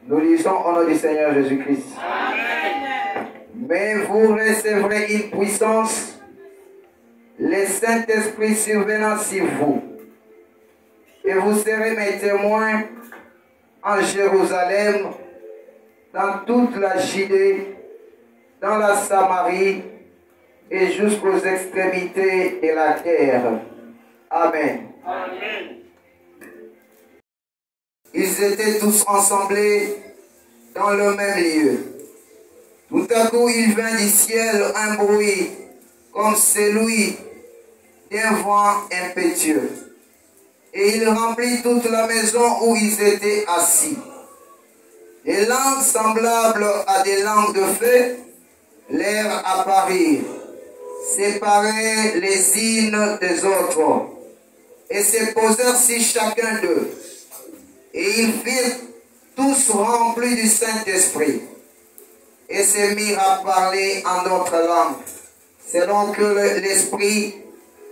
Nous lisons au nom du Seigneur Jésus-Christ. Mais vous recevrez une puissance, le Saint-Esprit survenant sur vous. Et vous serez mes témoins en Jérusalem, dans toute la Judée, dans la Samarie et jusqu'aux extrémités de la terre. Amen. Amen. Ils étaient tous ensemblés dans le même lieu. Tout à coup, il vint du ciel un bruit comme celui d'un vent impétueux. Et il remplit toute la maison où ils étaient assis. Des langues semblables à des langues de feu leur apparurent, séparées les unes des autres, et se posèrent sur chacun d'eux. Et ils furent tous remplis du Saint-Esprit, et se mirent à parler en d'autres langues, selon que l'Esprit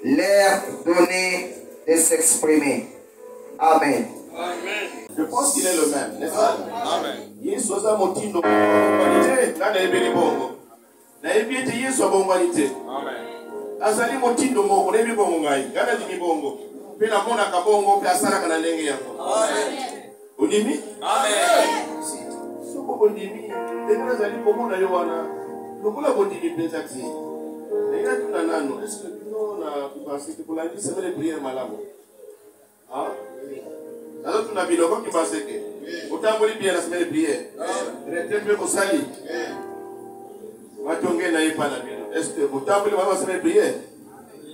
leur donnait de s'exprimer. Amen. Amen. Je pense qu'il est le même, n'est-ce pas? Amen. Yesu aza motindo bonité na ebeli bongo. Na ebiete Yesu abonganité. Amen. Azali motindo moko na ebi bongo ngai. Kana dimi bongo. Pe na mona ka bongo pe asala kana ndenge yako. Amen. Odimi? Amen. Soko bondimi, tena azali komona yo wana. Lokola bondimi penza ti. Na ina tuna nano, est-ce que non na penser que pour la vie c'est les prières malamu? Ah? Alors tu n'as vu le qui passe que autant pour bien la semaine de prière. Retenez au sali. Matonge n'a pas la bien. Est-ce que autant pour la semaine de prière?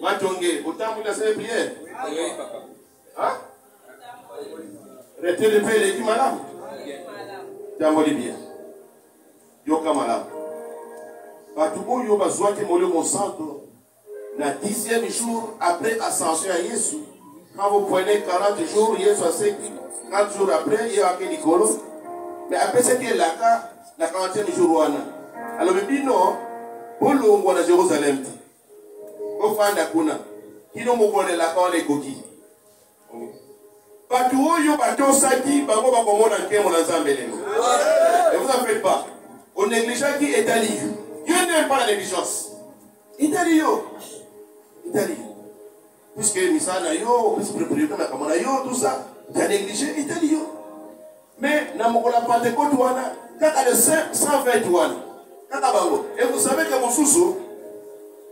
Matonge autant pour la semaine de prière? Hein? Retenez le père qui malade. Tamoli bien. Yoka malade. Batuko yo bazwa ke molio monsanto. Na 10e jour après ascension à Jésus. Quand vous prenez 40 jours, Jésus a 40 jours après, il y a un Nicolo. Mais après ce qui est là, la 40e jour, alors me dit non, pour l'on à Jérusalem, au fin d'Akuna, qui n'ont pas de la quand les coquilles. Pas tout, yo, pas tout ça qui, pas moi, pas moi, dans le ensemble. Et vous en faites pas. On néglige qui est à l'île. Dieu n'aime pas la négligence. Italie, Italie. Puisque Misana yo, puisque comme yo, tout ça, tu as négligé l'Italie. Mais dans mon Pentecôte, quand le 120 et vous savez que mon sous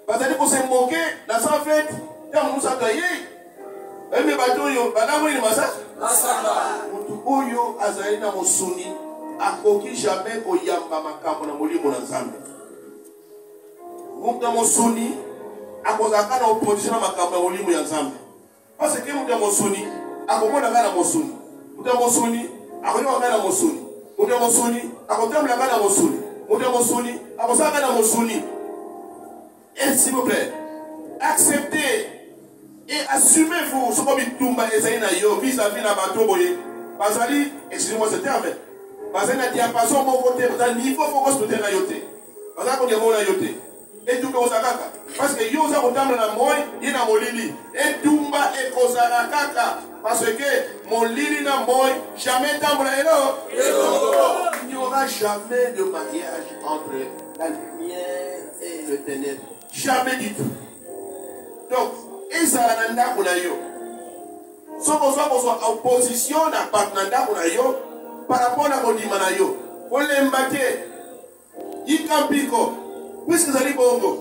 parce que pour se moquer, dans 120, quand nous avons gagné, et mes bateaux, il y a massacre. Oyo Azaï na Mosuni, a coquille jamais au Yamba Makamo na Moli Monazambe. Mouta Mosuni, akozaka na opposition na makambo ya molimo ya Nzambe. Parce que mutu ya mosuni akomona kana mosuni. Mutu ya mosuni akoyoka kana mosuni. Mutu ya mosuni akotamla kana mosuni. Mutu ya mosuni akosaka kana mosuni. Et s'il vous plaît, acceptez et assumez-vous ce que bitumba ezaina yo vis-à-vis na bato boye. Bazali, excusez-moi ce terme. Bazali na diapason mon côté, bazali niveau pour se peut-être na yote. Bazali ko diamo na yote. Et tout comme ça kaka parce que yo za kotamba na moy ina molili et tumba e kozala kaka parce que molili na moy jamais tambola elo il n'y aura jamais de mariage entre la lumière et le ténèbre, jamais du tout. Donc ezala na ndako na yo soko soit opposition na partner na yo par rapport à kodima na yo olemba te ikampiko. Puisque vous allez bongo,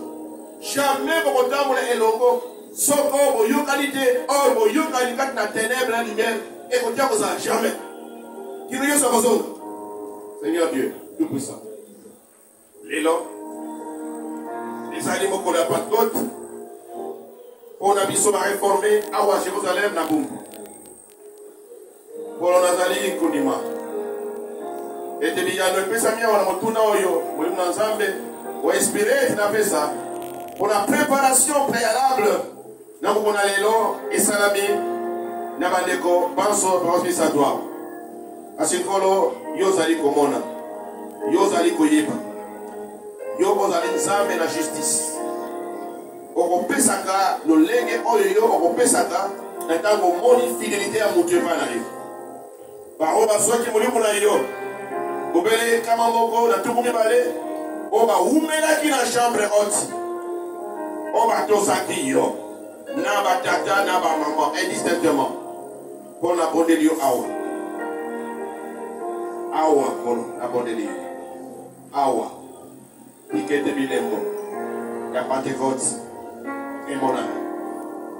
jamais vous ne elongo, soko, vous qualité, or, vous qualité na ténèbres, la lumière, et vous dites ça, jamais. Qui nous y est Seigneur Dieu, tout puissant. Les animaux qu'on n'a pas de côte, on a mis sur la réformée, à Jérusalem, na boum. Pour l'Onazali, Kounima. Et de l'Iyan, le Pessamia, on a montuna oyo, on a Nzambe. Pour espérer ça pour la préparation préalable na mona lelo et salami na bandeko banso transmis à toi asikolo yozali komona yozali koyeba yokozali nzambe na justice okopesaka lolenge oyo yo okopesaka na ntango moni fidélité ya motu epai na yo bango bazwaki molimo na yo Obele Kamamoko, na Tukumi Bale, Oba Umena qui na chambre haute. Oba Tosaki yo. Na ba tata, na ba maman, indistinctement. Pour abonder Dieu awa. Awa, pour abonder Dieu. Awa. Ikete bilembo. Ya Pentecôte. Et mon ami.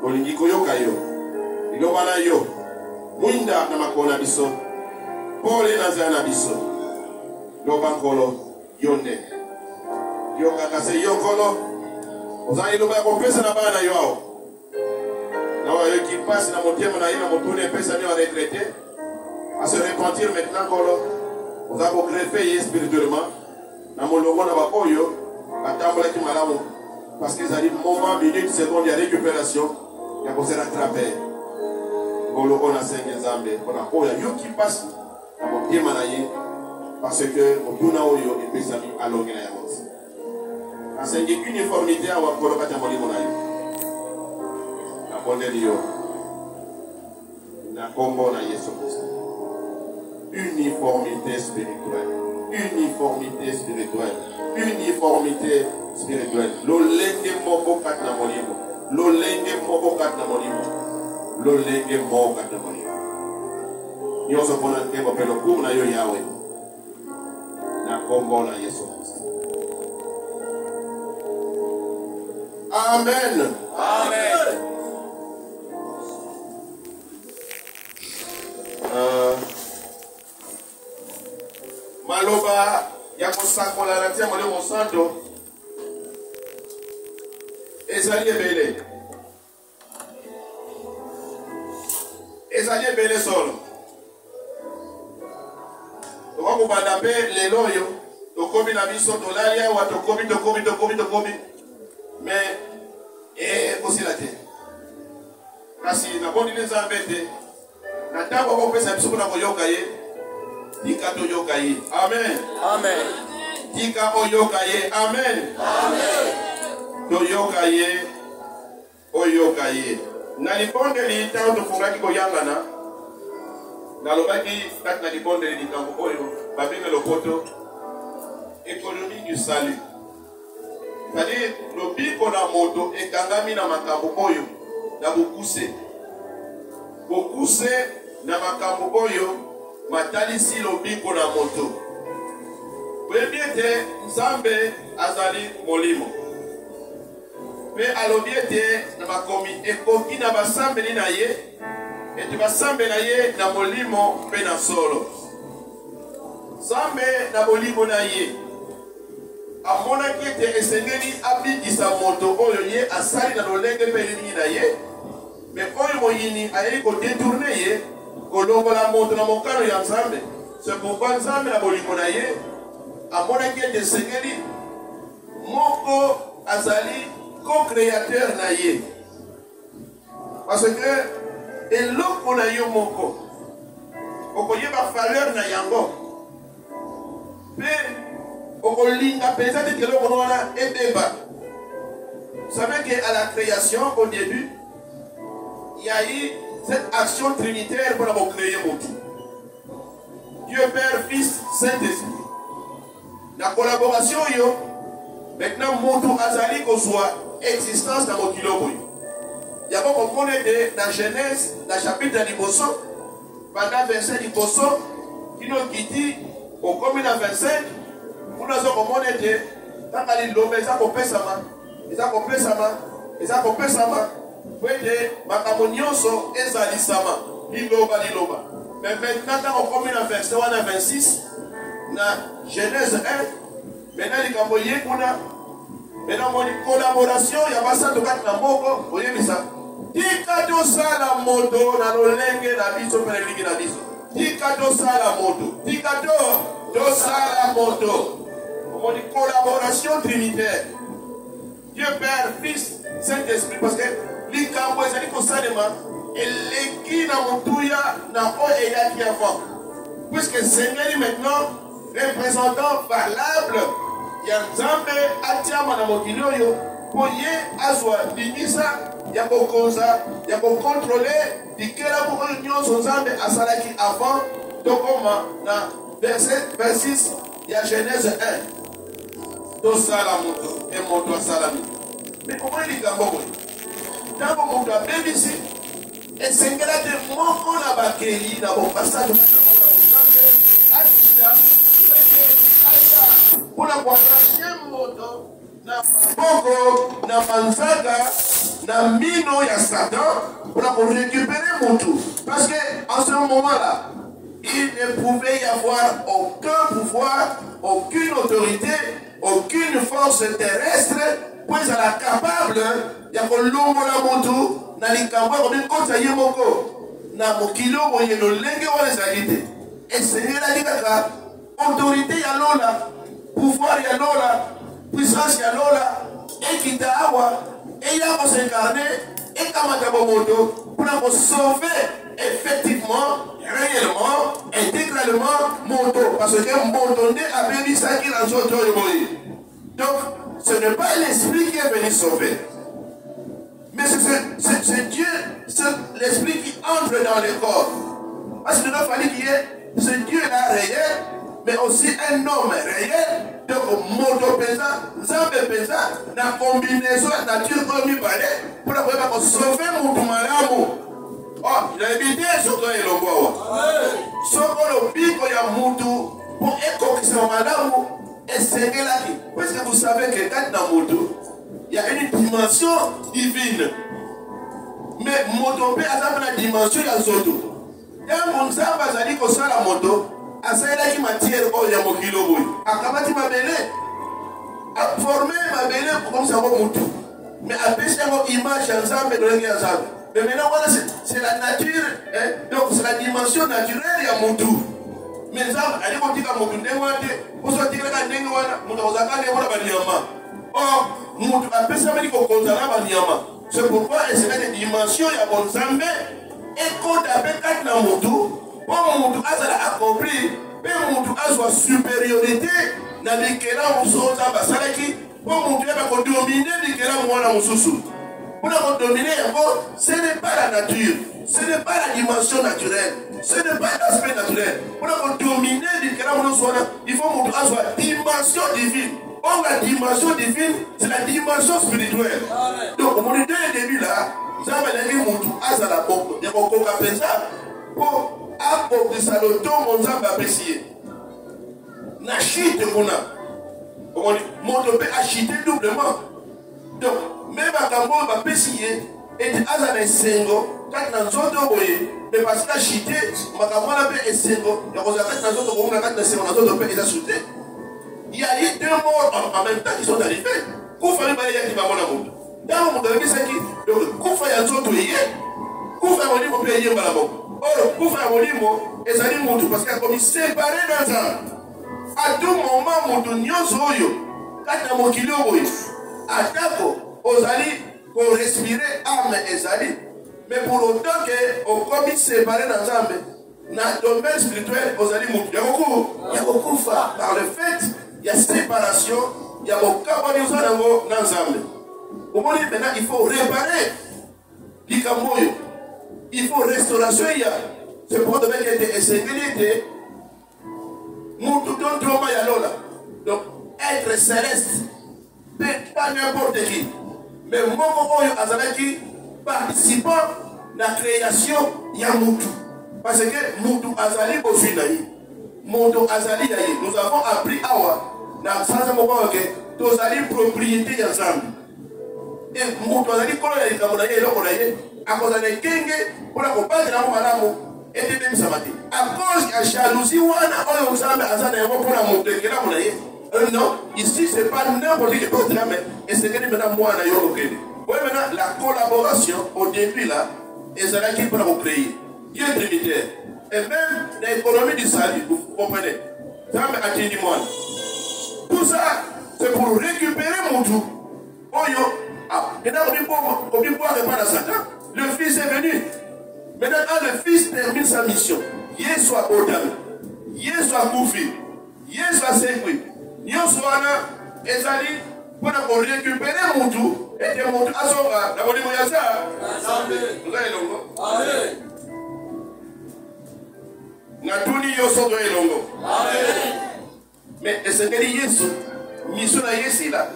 Olingi koyoka yo. Ilobana yo. Mwinda na makona biso. Pole na zana biso. Lobankolo yonde. Yoka kase yokolo. Ozani loba kopesa na bana yo ao. Na wa yo qui passe na motema na ina motune pesa ni wa retraité. À se repentir maintenant kolo. Oza ko greffer spirituellement. Na molongo na ba oyo batambola ki malamu. Parce qu'ils arrivent moment, minute, seconde, il y a récupération. Il y a pour se rattraper. On a 5 Nzambe. On a Oya yo qui passe à mon pied manaye. Parce que on tourne à Oyo et puis ça mis à l'orgue na yamons. C'est une uniformité à Wakolo Katamoli Monayo. La bonne Dio. La combo na Yesu Christ. Uniformité spirituelle. Uniformité spirituelle. Uniformité spirituelle. L'olenge moko kat na molimo. L'olenge moko kat na molimo. L'olenge moko kat na molimo. Nyoso pona tembo pelo kum na yo Yahweh. Na kombo na Yesu Christ. Amen. Amen. Maloba ya kosakola na tia molimo santo. Ezali ebele. Ezali ebele solo. Wako badape lelo yo. Tokobi na biso dolaria wa tokobi. Mais aussi la terre. Kasi na boni Nzambe te. Na tango ko pesa biso na koyoka ye. Tika to yoka ye. Amen. Amen. Tika o yoka ye. Amen. Amen. To yoka ye. O yoka ye. Na liponde li tango to fungaki ko yangana. Na lobaki tak na liponde li tango oyo. Babinga lopoto. Économie du salut. C'est-à-dire, le biko na moto et kangami na makambo oyo na bokuse. Bokuse na makambo oyo matalisi le biko na moto. Webiete Nzambe azali molimo. Pe alobiete na makomi ekoki na basambeli na ye et basambe na ye na molimo pe na solo. Nzambe na molimo na ye. Amona qui était esengeli abikisa moto oyo ye asali na lolenge pe yini na ye mais oyo moyini ayeli ko détourner ye kolongola moto na mokano ya Nzambe. C'est pourquoi Nzambe na bolingo na ye amona qui était esengeli moko azali co-créateur na ye parce que eloko na yo moko okoyeba valeur na yango pe Okolinga pesate que l'on a un débat. Vous savez qu'à la création, au début, il y a eu cette action trinitaire pour avoir créé mon tout. Dieu Père, Fils, Saint-Esprit. La collaboration, maintenant, mon tout azali qu'on soit existence dans mon kilo. Il y a beaucoup de monde dans la Genèse, dans le chapitre du Bosso, pendant 25 du Bosso, qui nous dit, au commune à 25, vous n'avez pas compris que quand il l'homme, il a coupé sa main, il a coupé sa main, il a coupé sa main. Vous voyez, ma camonioso est à l'issama, l'iloba. Mais maintenant, quand on commence à verset 1 à 26, dans Genèse 1, maintenant, il y a maintenant, une collaboration, il y a pas ça de quatre dans moko, vous voyez ça. Tika do sala moto, na lolenge na biso, perelingi na biso. Tika do sala moto, tika do sala moto. Une collaboration trinitaire. Dieu Père, Fils, Saint-Esprit. Parce que l'Ikambo est allé comme ça, et l'équipe n'a montouya n'a pas été avant. Puisque Seigneur maintenant, représentant valable, il y a Nzambe, Atiama na Mokilioyo, pour y aswa, Dimisa, il y a pour contrôler, il y a pour union Nzambe, Asalaki avant, Tokoma, na verset 26, il y a Genèse 1. Tout ça la moto, et moto à salami. Mais comment il est d'abord? Dans mon monde, la même ici, et c'est que là, de mon qu'on a bakeli, d'abord, passage, pour la quatrième moto, na boko, na manzaga, na mino ya Satan, pour récupérer mon tout. Parce qu'en ce moment-là, il ne pouvait y avoir aucun pouvoir, aucune autorité, aucune force terrestre, pour être capable de faire motu, na likamba comme une côte à Yemoko, na mokilo, boye no lenge ou les alités. Et Seigneur a dit que autorité ya lola, pouvoir ya lola, puissance ya lola, et qui t'a awa, et ya pour s'incarner, et kamatabo moto, pour sauver effectivement, réellement, intégralement moto. Parce que moto n'est à béni ça qui l'a sauté. Donc, ce n'est pas l'esprit qui est venu sauver. Mais c'est Dieu, c'est l'esprit qui entre dans le corps. Parce qu'il a fallu qu'il y ait ce Dieu-là réel, mais aussi un homme réel. Donc, moto pesant, zambe pesant, la combinaison de nature comme il fallait, pour pouvoir sauver mon malamu. Oh, il a évité surtout les lombo. Soko le pico ya mutu, pour écoxer mon malamu, et c'est là qui. Parce que vous savez que quand dans mutu, il y a une dimension divine. Mais moto peut avoir la dimension ya zoto. Quand mon zamba zali ko sala moto, asala ki matière o ya mokilo boy. Akabati mabele, a formé mabele comme ça moto. Mais à pêcher une image en zamba de l'engue zamba. Mais maintenant voilà c'est la nature, hein? Donc c'est la dimension naturelle ya moto. Mais zamba ali ko tika moto ndengwate, oso tika ka ndengwana, moto ozakane wala banyama. Or moto a pêcher mali ko konzala banyama. C'est pourquoi c'est une dimension ya bon zamba. Et quand on a fait la moto, pour moto a accompli, pour moto a sa supériorité, dans lesquels on s'en va salaki, pour moto a dominer lesquels on s'en pour dominer, ce n'est pas la nature, ce n'est pas la dimension naturelle, ce n'est pas l'aspect naturel. Pour dominer lesquels on s'en il faut moto a sa dimension divine. Or la dimension divine, c'est la dimension spirituelle. Donc, mon idée au début là, ça va aller moto azala boko de boko kapeza po apo de saloto monzamba apprécié na chute kuna on moto peut acheter doublement donc même à Cambo va pécier et azala sengo quand na zoto boye mais parce que acheter makamala peut sengo ya koza quand na zoto boye quand na sengo na zoto peut acheter il y a eu deux morts en même temps qui sont arrivés pour faire bailler qui va mon moto. Dans mon avis, c'est qui? Donc, Koufa Yanzoto y est. Koufa Monimo peut y aller à la banque. Or, Koufa Monimo, et ça dit Moutou, parce qu'il a commis séparé dans un. À tout moment, Moutou Nyozoyo, quand on a kilo, attaque aux alliés pour respirer âme et zali. Mais pour autant qu'on commis séparé dans un. Dans le domaine spirituel, aux alliés Moutou. Il y a beaucoup, par le fait, il y a séparation, il y a beaucoup de dans un. Au moment maintenant, il faut réparer l'Ikamoyo. Il faut restauration. C'est pour que tu aies sécurité. Nous tout le monde donc, être céleste, pas n'importe qui. Mais moi, Azalaki, participant à la création, il y a Moutou. Parce que Moutou Azali, Moutou Azali, nous avons appris à dans ce moment que tous les propriétés ensemble. Et moto azali kolo ya likambo ye eloko na ye akozala ekenge mpona kobatela yango malamu ete bebisa te à cause ya jalousie wana oyo nzambe aza na yango mpona moto ekelamu na ye non ici c'est pas n'importe qui peut dire mais esengeli maintenant mwana yo okende oyo maintenant la collaboration au début là ezalaki mpona kocréer Dieu trinitaire et même l'économie du salut vous comprenez nzambe atindi mwana tout ça c'est pour récupérer motu oyo. Maintenant, on ne peut pas répondre à Satan. Le Fils est venu. Maintenant, quand le Fils termine sa mission, il soit Odam, il soit Koufi, il soit Sekwi, il soit là, et ça dit, pour récupérer mon tout, et que mon tout a son rat. La bonne moya ça. Vous avez l'homme. Natuni yo soto elongo. Amen. Mais est-ce que Yesu mission na Yesu là?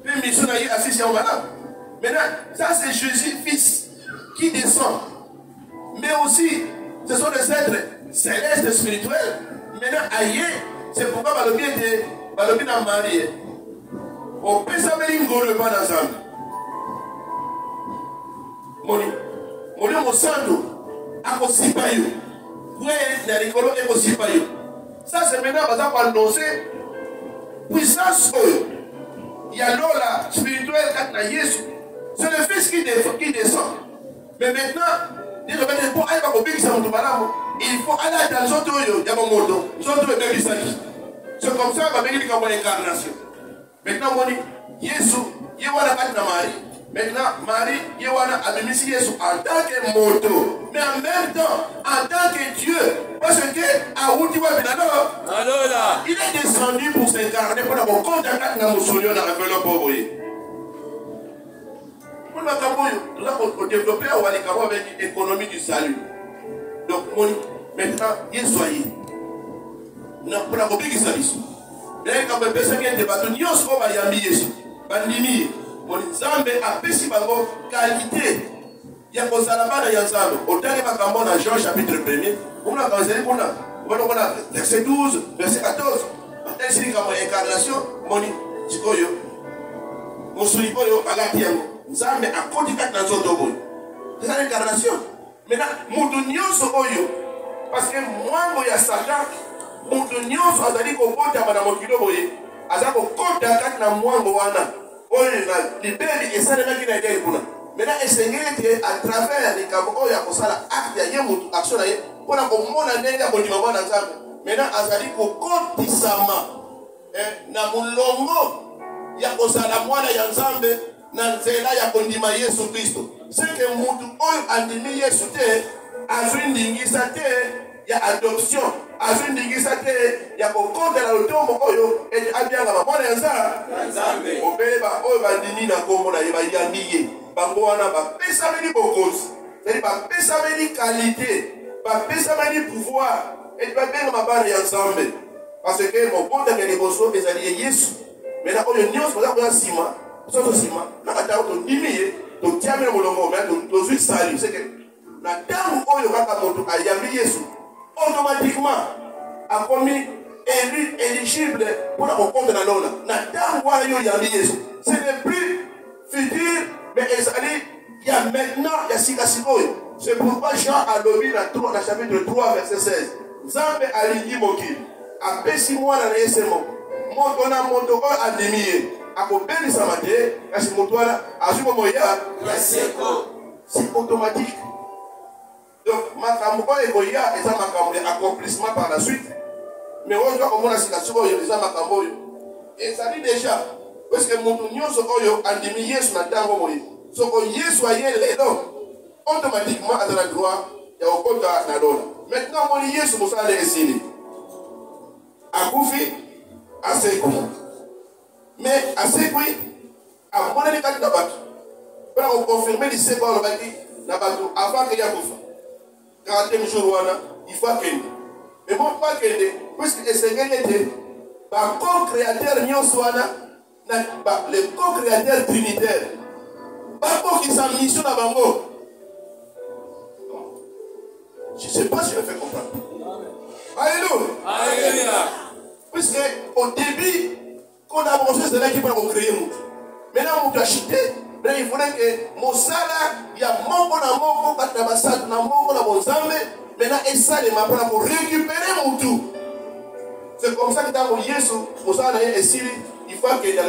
Puis mission na Yesu assis en malade. Maintenant, ça c'est Jésus fils qui descend. Mais aussi, ce sont des êtres célestes et spirituels. Maintenant, ailleurs, c'est pourquoi Balobi n'a marié. On peut s'appeler une gourde pas ensemble. Mon santo, à Kosipayo. Oui, Narikolo et Kosipayo. Ça, c'est maintenant pour annoncer puissance. Il y a l'eau là, spirituelle, c'est le fils qui descend. Mais maintenant, il faut aller dans l'autre modo. C'est comme ça qu'on a une incarnation. Maintenant, Jésus, il y a Marie. Maintenant, Marie, il y a Jésus en tant que moto. Mais en même temps, en tant que Dieu. Parce que, il est descendu pour s'incarner pour avoir contact dans mon souvenir dans la pauvre. Nous avons développé avec l'économie du salut. Donc, maintenant, il soyez. Nous avons oublié ça. Mais quand on peut se mettre des bâtons, nous avons bandimi. Mon Zambé a péché par qualité. Il y a un salama dans Yanzalo. Au dernier Macamon à Jean chapitre 1er, on a verset 12, verset 14. C'est une incarnation. Mon soulikoyo, Alatiango. Zambé a continué dans son dobo. C'est une incarnation. Maintenant, Moudunion Soboyo. Parce que moi, il y a Satan. Moudunion Soboyo, Kobote à Madame Okidoboye. Azako Kodakat na Mwango Wana. Libéri et ça ne m'a pas dit. Maintenant, essayer à travers les cabos, il y a pour ça l'acte, il y a une action pour la commune année, il y a un moment dans ça. Maintenant, Azali pour Kotisama. Na Mulongo, il y a pour ça la moine et ensemble. Nanzela ya kondima Yesu Kristo. C'est que mutu oyo andimi Yesu te, azwindingisa te ya adoption, azwindingisa te ya kokondela lutombo oyo eti abyanga mamona ya Nzambe. Obele ba oyo bandimi na kombo na ye bayambiye. Bango wana bapesa beni bokozi. C'est-à-dire bapesa beni qualité, bapesa beni pouvoir eti babenga mabana ya Nzambe. Parce que mon bon de liboso ezali Yesu. Mais na oyo nyonso za ko sima. Soto sima, na kata to dimiye, to tiamé molongo, mais to zui sali, c'est que na tangu oyo kaka moto ayambi Yesu, automatiquement a commis éligible pour la rencontre dans l'eau. Na tangu oyo yambi Yesu, ce n'est plus futur, mais il y a maintenant, il y a sikasikoyo. C'est pourquoi Jean a lobby dans le chapitre 3, verset 16. Zambe alingi mokili, a pesi mwana na yesemo, moto na moto oyo adimiye. C'est automatique. Donc, accomplissement par la suite. Mais on doit commencer à se faire et ça dit déjà, parce que mon union se andimie sur la table. Ce que Yesu a eu, automatiquement, à la droite, il y a au côté de la loi. Maintenant, mon Yesu, vous allez essayer. À Koufi, à Sekou. Mais à ce point, à mon avis, pour confirmer les séquelles avant qu'il y ait 40 jours, il faut qu'il y ait. Mais bon, pas qu'il y ait, puisque le Seigneur était par co-créateur, le co-créateur trinitaire. Pas pour qu'il s'en mission à Bango. Je ne sais pas si je me fais comprendre. Alléluia. Alléluia. Puisque au début, qu'on a pensé c'est là qui va créer nous. Maintenant on doit acheter. Mais il faudrait que mon salaire, il y a mon bon amour, quand tu as ça, tu as mon bon amour, maintenant et ça les m'a pour récupérer mon tout. C'est comme ça que dans Jésus, mon salaire est ici, il faut qu'il y ait.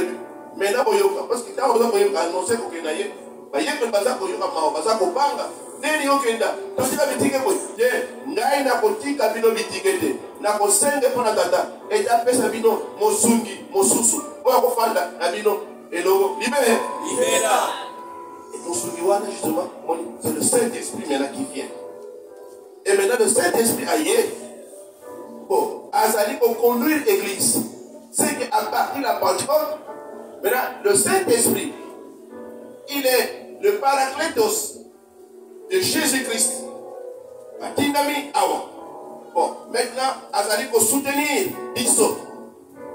Maintenant parce que dans on peut annoncer qu'on est naïe. Bah il y a que bazar qu'on y a bazar qu'on banga. Neni okenda. Parce que la bitique ko. Je ngai na kotika bino bitikete. Na ko sende pona tata. Et ta pesa bino mosungi, mosusu. Oya ko fanda na bino elogo. Libéré. Libéra. Et mosungi wana justement, c'est le Saint-Esprit maintenant qui vient. Et maintenant le Saint-Esprit aille. Bon, azali pour conduire l'église. C'est qu'à partir de la Pentecôte, maintenant le Saint-Esprit, il est le Paraclétos de Jésus-Christ. Batindami awa. Bon, maintenant, Azali pour soutenir Disso.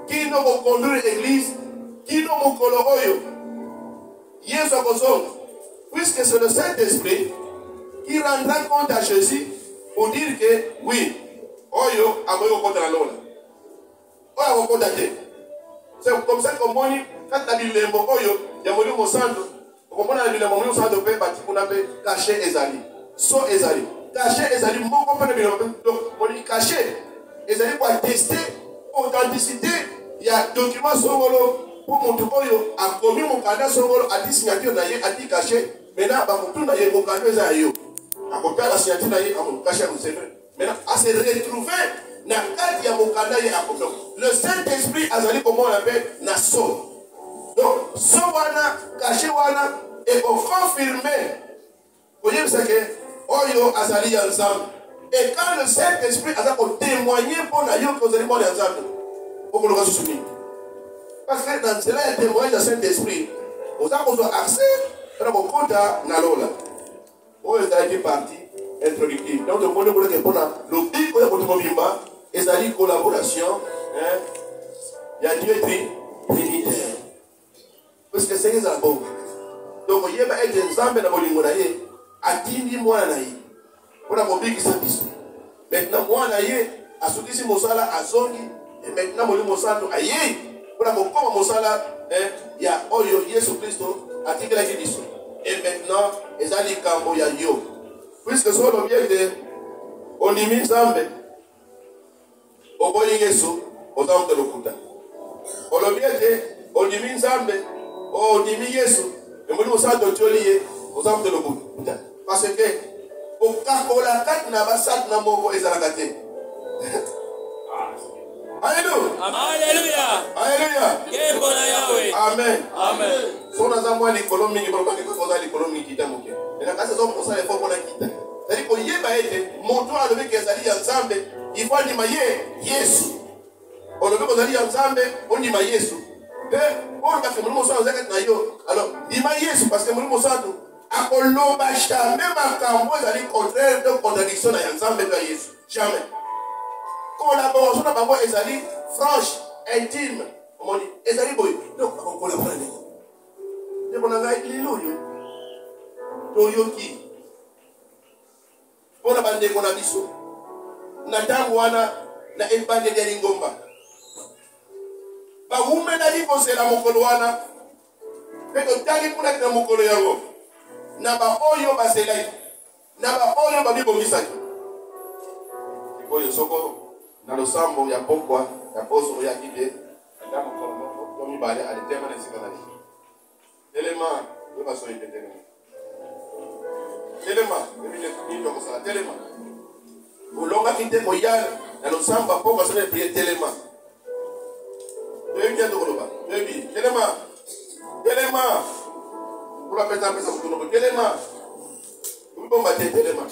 Qui nous va conduire l'église, qui nous va coloroyo. Yesu Akozong. Puisque c'est le Saint-Esprit qui rendra compte à Jésus pour dire que oui, Oyo a moyo contre la lola. Oyo a contre la tête. C'est comme ça qu'on dit, quand tu as dit le mot Oyo, il y a mon santo. Comme on a dit le mot santo, on appelle caché Ezali. So Ezali. Caché Ezali, mon compagnon de l'homme. Donc, on dit caché. Ezali pour attester authenticité. Il y a document songolo pour mon Oyo a commis mon candidat songolo a dit signature naïe, a dit caché. Maintenant, tout naïe, mon candidat Zayo. A copié la signature naïe, a mon caché, c'est vrai. Maintenant, à se retrouver dans le cadre de mon candidat. Le Saint-Esprit a dit comment on l'appelle Nasso. Donc, Sowana, caché Wana, et on confirme. Vous voyez, c'est que Oyo Azali ensemble. Et quand le Saint-Esprit a témoigné pour Nayo que vous allez voir ensemble, pour que nous soyons soumis. Parce que dans cela, il y a témoignage du Saint-Esprit. Vous avez accès à vos comptes à Nalola. Vous avez parti introductif. Donc, le monde est pour le but pour le mouvement, et ça dit collaboration. Il y a Dieu trinitaire. Parce que c'est un bon. Donc, il y a un ensemble dans le monde. Atindi moi naïe. On a mon qui s'abisse. Maintenant, moi naïe, à ce qui s'est mosala à zongi, et maintenant, mon mosalo aïe. On a mon corps mosala, il y a Oyo, Yesu Christo, à titre la guérison. Et maintenant, les alikambo ya yo. Puisque sur l'objet on y met Zambe, au boy Yesu, au temps de l'Okuta. On l'objet on y met Zambe, au y met Yesu, et mon mosalo de Tolier, au temps de l'Okuta. Parce que au cas où la carte n'a pas ça, n'a pas été. Alléluia. Alléluia. Alléluia. Amen. Amen. Son azamwa ni kolomi ni boloka ko za ni kolomi kita moke. Et la kasa zo ko sa efo bona kita. C'est ko yeba ete moto a levé kezali ensemble, il faut ni maye Yesu. On levé kozali ensemble, on dit ma Yesu. On ka ke mo so zakat na yo. Alors, di ma Yesu parce que mo so to akoloba jamais makambo ezali contraire de contradiction na ensemble na Yesu. Jamais. Collaboration na bango ezali franche, intime. On dit ezali boy. Donc on collabore. Ne bonanga ililo yo. Toyoki. Pona bande kona biso. Na tangu wana na ebande ya lingomba. Ba umena liko sela mokolo wana. Peto tali kuna kina mokolo yango. Na ba oyo baselai. Na ba oyo babibongisaki. Oyo soko na losambo ya pokwa ya poso ya kide. Anda mokolo komi bale alitema na sikana. Telema, yo baso yetele. Telema, ebile kuito kosala telema. Ulonga kite koyana na losambo pokwa sala prier telema. Debi ndo koloba. Debi, telema. Telema. Pour la pesa kutono telema. Ubomba telema.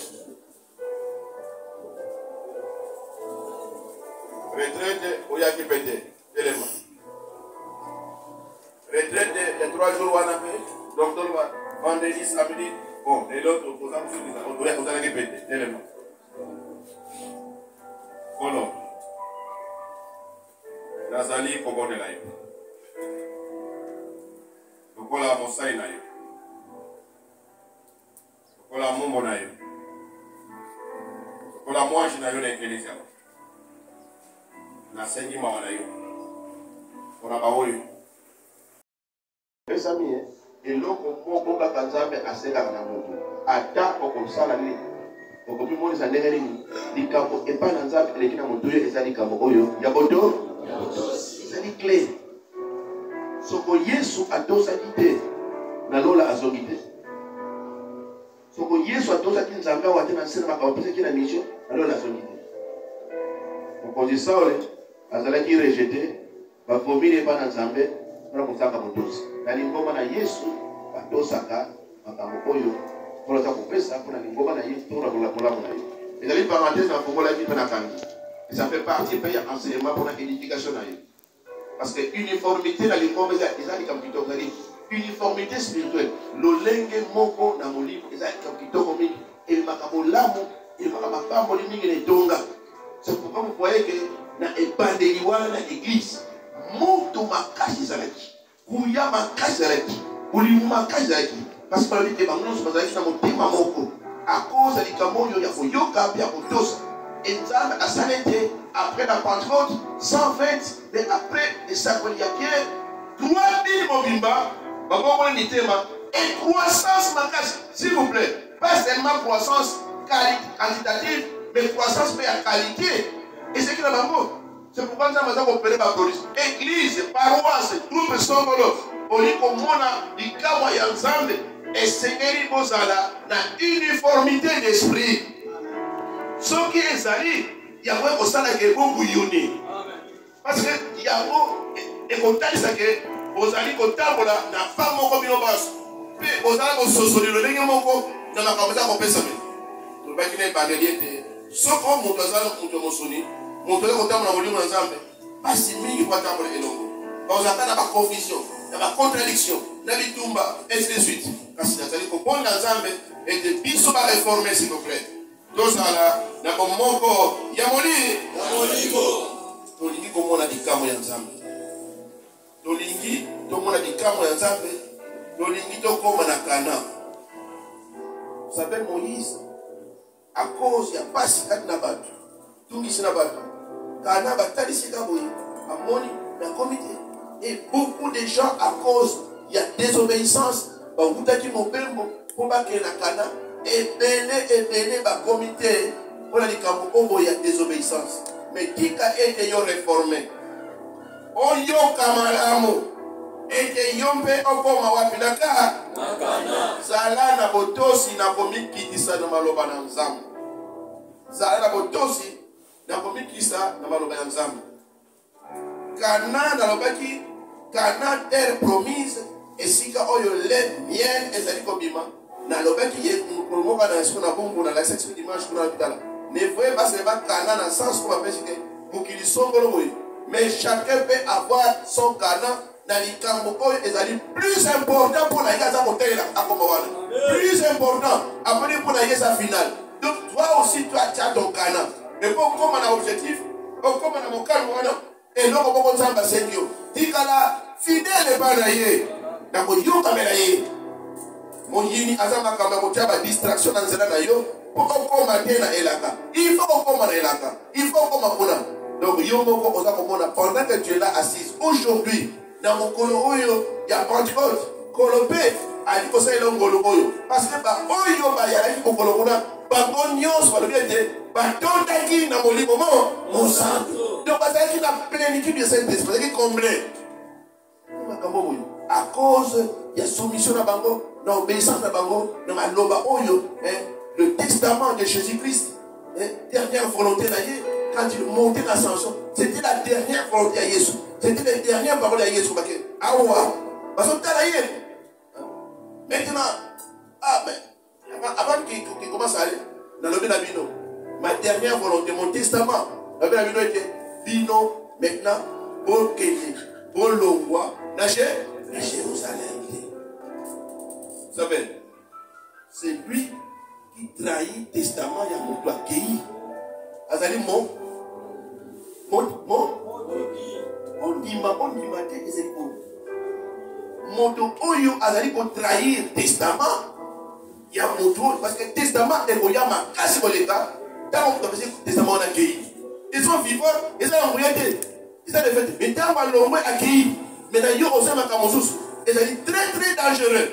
Retraite oyaki pete telema. Retraite il y a 3 jours on a fait. Donc vendredi samedi bon et l'autre on a on a répété telema. Voilà. Nazali kobone la yo. Kola mosai na yo. Kola mombo na yo. Kola mwanji na yo na eklezia. Na sengi mawa na yo. Kona ba oyo. Pesa mie eloko moko kaka Nzambe asekaka na moto. Ata okosala nini. Okomi monisa ndenge nini. Likambo epa na Nzambe eleki na moto oyo eza likambo oyo. Ya boto. Ezali clé. Soko Yesu atosaki te na lola azongi te. Soko Yesu atosaki Nzambe wa te na sena makambo pesaki na mission na lola azongi te. Mokonzi Saule azalaki rejeté bafomile pa na Nzambe mpona kosaka motosi. Na lingomba na Yesu batosaka makambo oyo mpona za kopesa mpona lingomba na Yesu mpona kolakolamu na yo. Ezali parenthèse na fongola mpe na kangi. Et ça fait partie de l'enseignement pour l'éducation. Parce que l'uniformité dans les combats, uniformité spirituelle. Le lingue moko na molibo, et le makabo lamu, il va pas mourir les tonga. C'est pourquoi vous voyez que dans l'Ebandeliwa, dans l'église, moto makashi zalaki, kuya makashi zalaki, ulimu makashi zalaki, parce que la vie de bangon se passe dans mon thème moko. À cause de l'ikamoyo, il y a yoka, il y a tous. Et ça a s'arrêté après la Pentecôte, 120, mais après les Sakoyakien, 3000 mobimba, et croissance makashi, s'il vous plaît. Pas seulement croissance quantitative, mais croissance mais à qualité. Et c'est qui la bango. C'est pourquoi nous avons opéré ma police. Église, paroisse, groupe Songolo, on dit qu'on a dit qu'il y a ensemble et Seigneur Bozala dans uniformité d'esprit. Ce qui est sali, il y a un constat qui est bon bouillonné. Parce que il y a un constat qui est Bozali Kotabola n'a pas mon commun basse. Puis Bozala Bososoli, le dernier mot dans la caméra qu'on peut savoir. Le bac n'est pas délié. Ce qu'on monte dans le monsoni. Mon frère, quand on a voulu ensemble, pas si mille fois tant pour les longs. On attend la confusion, la contradiction, la bitumba, et ainsi de suite. Parce que c'est-à-dire qu'on prend ensemble et de bisous à réformer, s'il vous plaît. Tout ça là, n'a pas mon corps, Yamoli, Tolingi, comme on a dit, Kamo ensemble. Tolingi, tout le monde a dit, Kamo ensemble. Tolingi, tout comme on a Cana. Vous savez, Moïse, à cause, il n'y a pas si quatre nabat. Tout qui s'est nabat. Kana batali sikaboui, amoni, la comité. Et beaucoup de gens, à cause, il y a désobéissance, bah, vous t'avez mon père, pour pas qu'il y ait la Kana, et béné, bah, comité, pour la Likambo, il y a désobéissance. Mais qui a été réformé? On y a camaramo, et que yombe, on peut m'awafinaka, Zala na botosi, na komi kitisa na maloba na nzambe. Zala na botosi, na komi kisa na maloba ya nzambe. Kana na lobaki, kana terre promise, esika oyo le miel ezali kobima. Na lobaki ye kolomoka na esko na bongo na la section dimanche kuna bitala. Ne voyez pas seulement kana na sens comme appelle que mokili songolo boy. Mais chacun peut avoir son kana dans les camps ezali plus important pour la gaza monter la akomawana. Plus important après pour la sa finale. Donc toi aussi tu as ton kana. Et pour comme on a objectif, comme on a mon kana et non comme on s'en c'est Dieu. Dit kala fidèle pas naie. Na ko yo kamera ye. Mon yini azama kama ko taba distraction dans zela na yo. Pour qu'on matin na elaka. Il faut qu'on na elaka. Il faut qu'on mapona. Donc yo moko oza komona pendant que tu es là assise aujourd'hui dans mon colo oyo ya Pentecôte kolopé a dit que c'est l'ongolo oyo parce que ba oyo ba ya ki kokolo kuna ba gonnyos ba lobete ba tondaki na molimo mon sang donc ba qui na plénitude de Saint-Esprit qui comblé makambo oyo à cause ya soumission na bango na obéissance na bango na maloba oyo le testament de Jésus-Christ dernière volonté na ye quand il montait l'ascension c'était la dernière volonté à Jésus. C'était les dernières paroles à Jésus. Awa, parce que maintenant, avant qu'il commence à aller dans le Bino, ma dernière volonté, mon testament, le Bino était Bino, maintenant, pour Kéli, pour l'Ongwa, à Jérusalem. Vous savez, c'est lui qui trahit le testament, il y a mon doigt accueilli. Azali mon on dit que c'est pour moto oyo azali pour trahir testament il y a moto parce que testament est pour yama kasi koleka tant on peut testament on accueilli ils sont vivants ils ont envoyé ils ont fait mais tant on l'envoie accueilli mais dans yo osama kamosus ils sont très très dangereux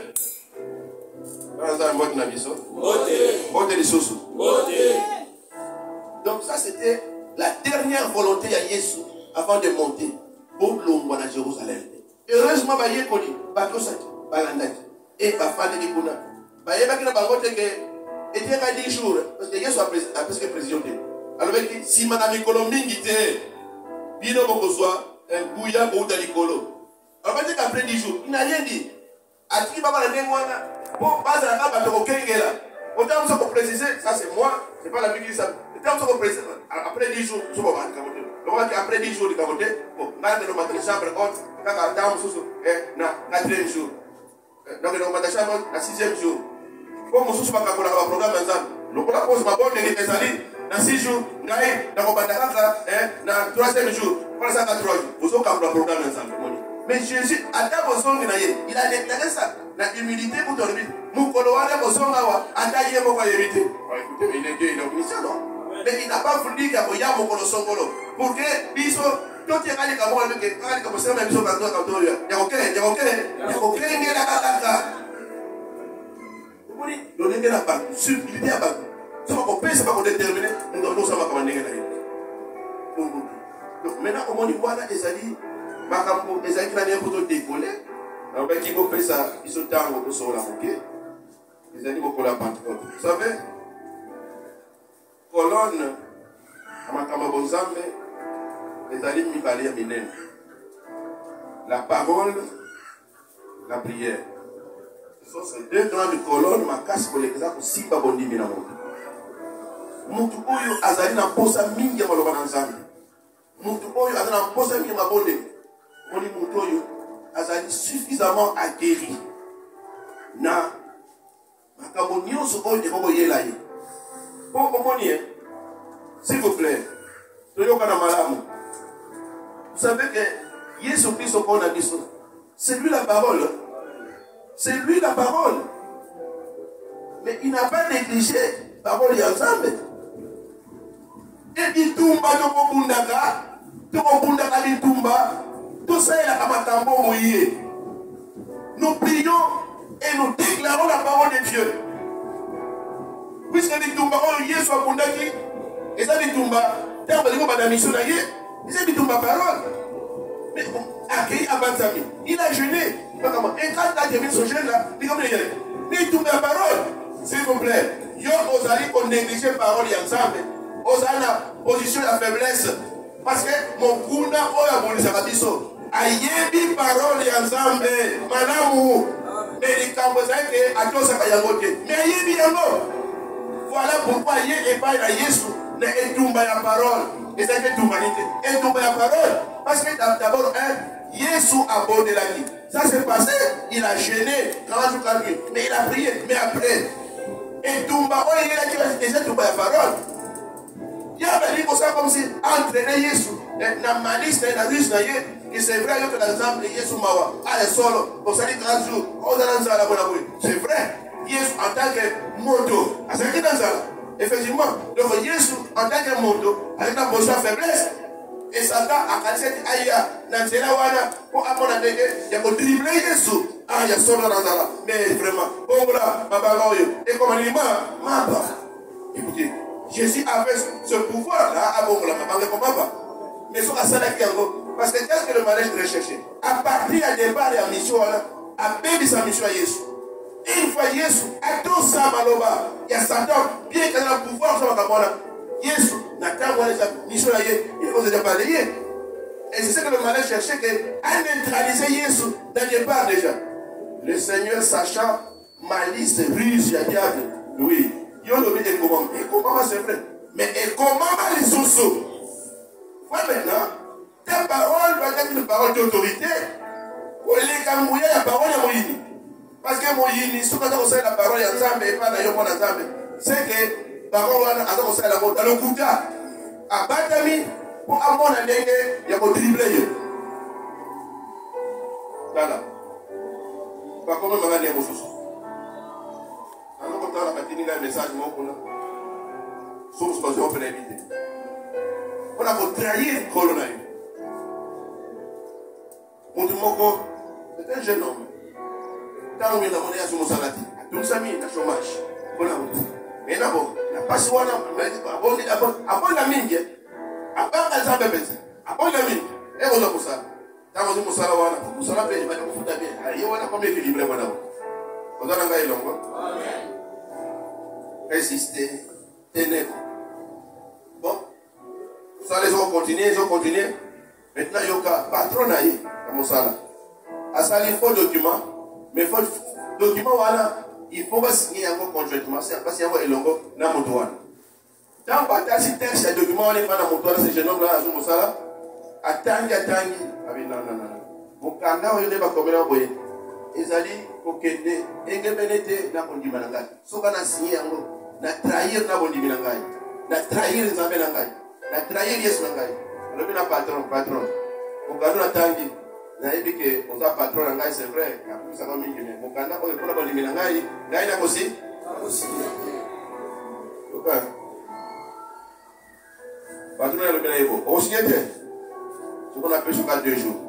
donc ça c'était la dernière volonté à Jésus avant de monter pour l'ombre à Jérusalem. Heureusement, il y a et il y a 10 jours, parce que Jésus a presque présidé. Alors, si Madame Colombine était, il y a un bouillard pour Nicolo. Alors, après 10 jours, il n'a rien dit. À qui va la démoine, pour pas à la bateau au Kengela. Autant pour préciser, ça c'est moi, c'est pas la vie qui ça. Après 10 jours, je vais voir. Après 10 jours, il va voter. Bon, maintenant, on va faire chambre haute. Quand on a un 4e jour. Donc, on va faire chambre le 6e jour. Comme on va faire un programme ensemble. lokola pose mabonde ni ezali na 6 jours ngai na kobanda kaka na 3e jour pour ça 3 jours vous avez un programme ensemble mais Jésus ata bozongi na ye il a déclaré ça na humilité pour ton vie mukolo wana bozonga wa ata ye moko yebite écoutez mais il est Dieu il est omniscient non mais il n'a pas voulu qu'il y ait mokolo songolo pour que biso tout est allé comme on que quand comme ça même biso quand on ya kokele ngela kaka moni donner la part subtilité à part ça va couper ça va déterminer nous ça va commander là donc maintenant on dit voilà des alliés makambo des alliés qui n'ont pas tout décollé on va qui couper ça ils sont tard au sol là OK les alliés beaucoup la Pentecôte vous savez colonne makambo bonzambe les alliés mikali ya minene la parole la prière ce sont ces deux grandes colonnes makasi pour l'exemple simba bondimi na moto mutu oyo azali na posa mingi ya maloba na nzambe mutu oyo azali na posa mingi ya mabonde moni mutu oyo azali suffisamment aguerri na makambo nyonso oyo ekokoyela ye po omoni s'il vous plaît toyoka na malamu vous savez que Yesu Christ qu'on a dit c'est lui la parole c'est lui la parole mais il n'a pas négligé la parole ya nzambe. Et bitumba tokobundaka bitumba tosalelaka makambo moye. Nous prions et nous déclarons la parole de Dieu. Puisque bitumba oyo Yesu abundaki eza bitumba ntango balingo bana mission na ye eza bitumba parole. Mais accueilli Abanzami, il a jeûné. Et quand il a terminé son jeûne là, il a dit bitumba la parole. S'il vous plaît, yo osali qu'on néglige parole ensemble. Osali na position de faiblesse. Parce que mon kuna oya bolisaka biso. Ayebi parole ensemble. Manamu. Mais les kamboza que atosaka yango te. Mais ayebi yango. Voilà pourquoi yé et pas na Yesu na etumba ya parole. Et ça que tumanité. Etumba ya parole. Parce que d'abord Yesu a bonné la vie. Ça s'est passé, il a gêné 40 jours 40 nuits. Mais il a prié. Mais après, et Tumba, il a déjà Tumba la parole. Il y a dit comme ça, comme si entraîner Yesu, la malice, la ruse, et c'est vrai que l'exemple de Yesu Mawa, allez solo, pour ça, 30 jours, on a lancé la bonne. C'est vrai, Yesu en tant que moto, à ce qui est dans ça, effectivement, donc Yesu en tant que moto, avec la position de faiblesse, et Satan a cassé Aya, Nanzela Wana, pour apprendre à dire, il y a pour dribbler Yesu. Ah, il y a solo dans la mais vraiment, bon là, et comme un imam, écoutez, Jésus avait ce pouvoir-là, à bon là, mais ce que ça parce que qu'est-ce que le malais recherchait? À partir du départ de la mission, à baby sa mission à Jésus. Une fois Jésus, à tout ça, Maloba, il y a Satan, bien qu'il a le pouvoir sur la caméra. Jésus, n'a qu'à voir les missions à Jésus, il faut se déballer. Et c'est ce que le malais cherchait, à neutraliser Jésus dans le départ déjà. Le Seigneur sachant malice, ruse, il y a diable. Oui. Il y a le et comment c'est vrai. Mais et comment les sous-sous. Voilà maintenant, ta parole doit être une parole d'autorité. Pour les Kamouya, la parole est Moïni. Parce que Moïni, ce qu'on a conseillé la parole est ensemble et pas d'ailleurs mon ensemble. C'est que la parole a conseillé la parole dans le Kouta. À Batami, pour un bon année, il y a un dribbler. Voilà. Pas comment me regarder vos choses. Alors quand on a continué le message, somos pas open éviter. On a pour trahir le coronavirus. Mon Moko, c'est un jeune homme. Tant que la monnaie a son salati, donc ça mis le chômage. On a mais d'abord, la passe on a après la mine, après la zambe bête, après la mine, et on a pour ça. Quand on dit Moussaïwana, Moussaïwana paye, il va nous foutre bien. Il y a un peu d'équilibre maintenant. On a un gars long. Résister, ténèbres. Bon, ça les ont continué, ils ont continué. Maintenant, il y a un patron à Moussala. À ça, il faut document, mais il faut document, il faut pas signer encore conjointement. C'est parce qu'il y a un logo dans mon doigt. Tant que tu as ce texte, ce document, on n'est pas dans mon doigt, c'est jeune homme là, à Moussala. Attends. Non. Mon canard, il n'est pas comme un ils allaient au Kende, et que Benete, n'a pas dit Managat. Ce qu'on a signé, na trahir na bondimi na ngai na trahir nzambe na ngai na trahir yesu na ngai alobi na patron mokanda na tangi nayebi ke oza patron na ngai c'est vrai nakumisaka mingi me mokanda oyo mpona bondimi na ngai nakosi patron alobi na ye bo okosinye te soko napesi oka 2 jours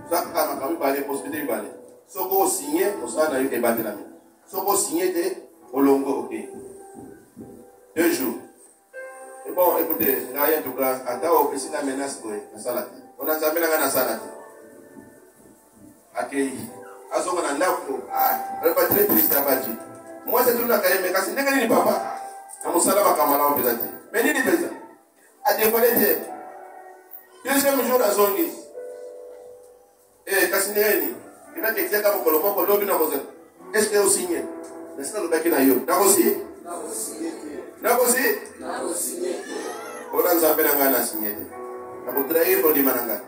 ozakaka makambo mibale possibilité mibale soko osinye mosala na yo ebatelami soko osinye te olongo ok 2 jours. Et bon, écoutez, en tout cas, à ta opération, la menace pour la salade. On a jamais la salade. Accueilli. À ce moment-là, on est pas très triste à battre. Moi, c'est tout le cas, mais quand c'est n'est pas papa, à mon salaire, à Kamala, on peut dire. Mais ni des gens. À des collègues, deuxième jour, à zone. Et quand c'est n'est il a été comme le mot, est-ce que vous signez? Est-ce que vous avez dit d'accord aussi? Nakosi? Orang sampai nanga nasinya itu. Aku terakhir kalau di mana nggak?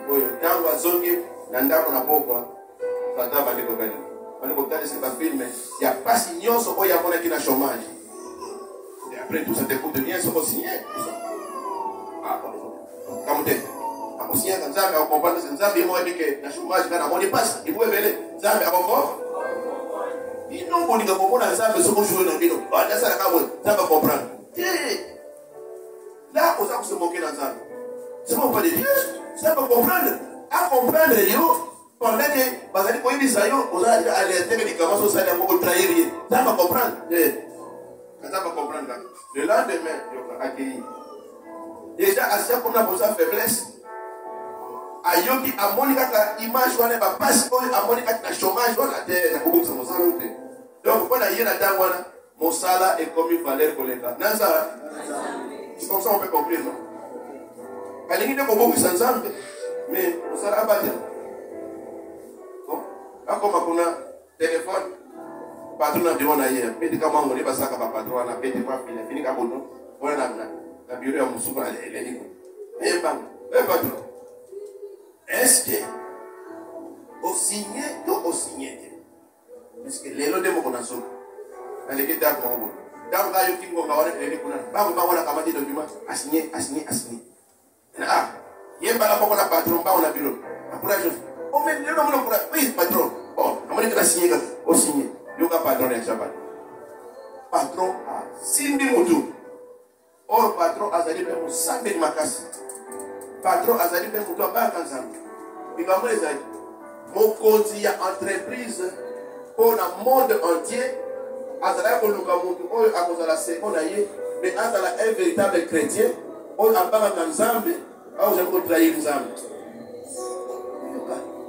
Boyo, tangu azongi nanda kuna pokwa. Kata bandiko gani? Bandiko gani c'est filme. Ya pasi nyoso oya mona kina chômage. Et après tout ça te coûte bien ce qu'on signe. Ah, comme t'es. Ako signe comme ça, on comprend que ça bien moi dit que na chômage kana moni passe. Il pouvait venir. Ça mais encore. Il non bon dire comment on ça mais ce qu'on joue dans bino. Ah ça la cabo, ça va comprendre. Là on ça se moquer dans ça. C'est pas de Dieu, ça va comprendre. À comprendre yo pendant que bazali ko yini ça yo, on a alerté que comment ça ça va trahir. Ça va comprendre. Ça va comprendre. Le lendemain, yo accueilli. Déjà à ça comme la bonne faiblesse. Ayoki amonika ka image wana ba passe oyo amonika na chômage wana te na kubukisa mosala ote. Donc pour la yena tangwana mosala est comme une valeur koleka. Nanza. C'est comme ça on peut comprendre. Alingi de kubukisa nzambe mais mosala abate. Bon, akoma kuna téléphone patron na diona hier. Peti kama ngoni basaka ba patron na peti kwa fini ka bono. Wana na bureau ya musuba ele niko. Bang. Patron. Est-ce que au signé au signé parce que les lots de mon connaissance dans les étapes mon bon dans la yoki ngo ngawale les kuna ba ngawala kama des documents à signer ah yemba la poko na patron ba on a bureau apura je on met le nom pour oui patron bon on est que la signer au signé yoka patron et chabat patron a simbi mutu or patron azali be musambe makasi patron azali be mutu ba kanzambe bikambo ezali mokonzi ya entreprise pour le monde entier azala koluka mutu oyo akozala seko na ye mais azala un véritable chrétien oyo abangaka nzambe aozali kotrahir nzambe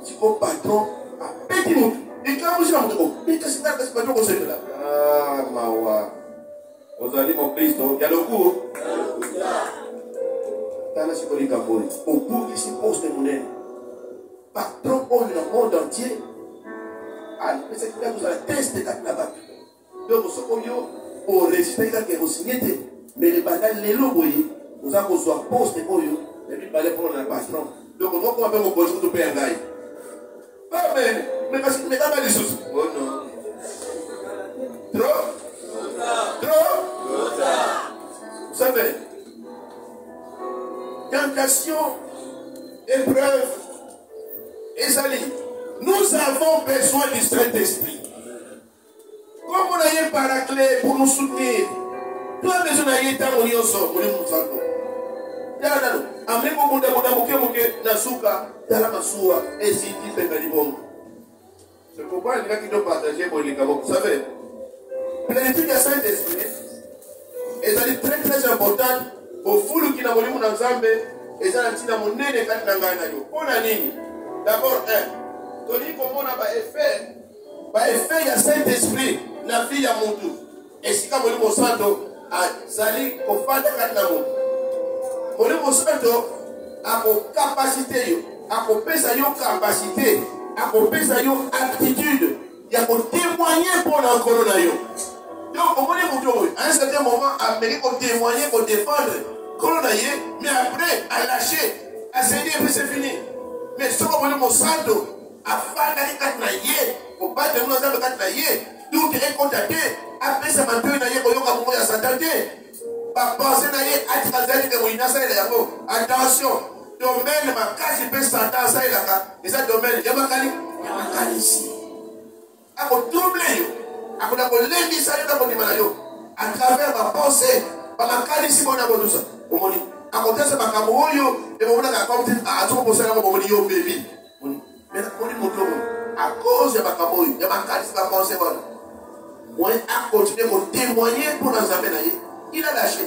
siko patron apeti mutu ikamwisina mutu ekasi patron kosepela mawa ozali mokristo ya lokumu tala siko likambo okukisi poste monene patron dans le monde entier c'est que vous avez testé là-bas donc ce qu'on y a au respect que vous signez mais les bagages les lobos vous avez besoin poste pour eux et puis balai pour le patron donc on va comment faire mon projet de payer un gars mais parce que mais pas des choses oh non trop vous savez tentation épreuve. Nous avons besoin du Saint-Esprit. Comme on a un paraclet pour nous soutenir, nous avons besoin d'un temps où nous sommes. C'est pourquoi il y a qui doivent partager pour les cabos. Vous savez, l'étude du Saint-Esprit est très très importante pour vous qui n'avez pas d'ensemble et ça n'a pas d'abord, Tony comment on a effet il y a Saint-Esprit, la fille à mon tour. Et si comme on santo a sali au fan de Katnamo. On santo a vos capacités, a vos capacité, a vos aptitude, il y a vos témoigner pour la corona. Donc, on est à un certain moment, Amérique pour témoigner, pour défendre, corona, mais après, à lâcher, à se dire que c'est fini. Mais ce qu'on veut mon santo, à faire des katnaïe, pour pas de nous dans le katnaïe, doute ekonda te apesa matoi na ye koyoka bongo ya satan te bapense na ye atika nzali te moyina asalela yango attention domaine makasi mpe satan asalelaka eza domaine ya makanisi akodouble yo akoda kolembisa yo na kondima na yo à travers bapense bamakanisi bona bodusa omoni akotesa makambo oyo emonaka comme atokobosala yango bomoni yo bebi mais nakoni moto à cause ya makambo oyo ya makanisi bapense wana moi a continué à témoigner pour nos amener. Il a lâché.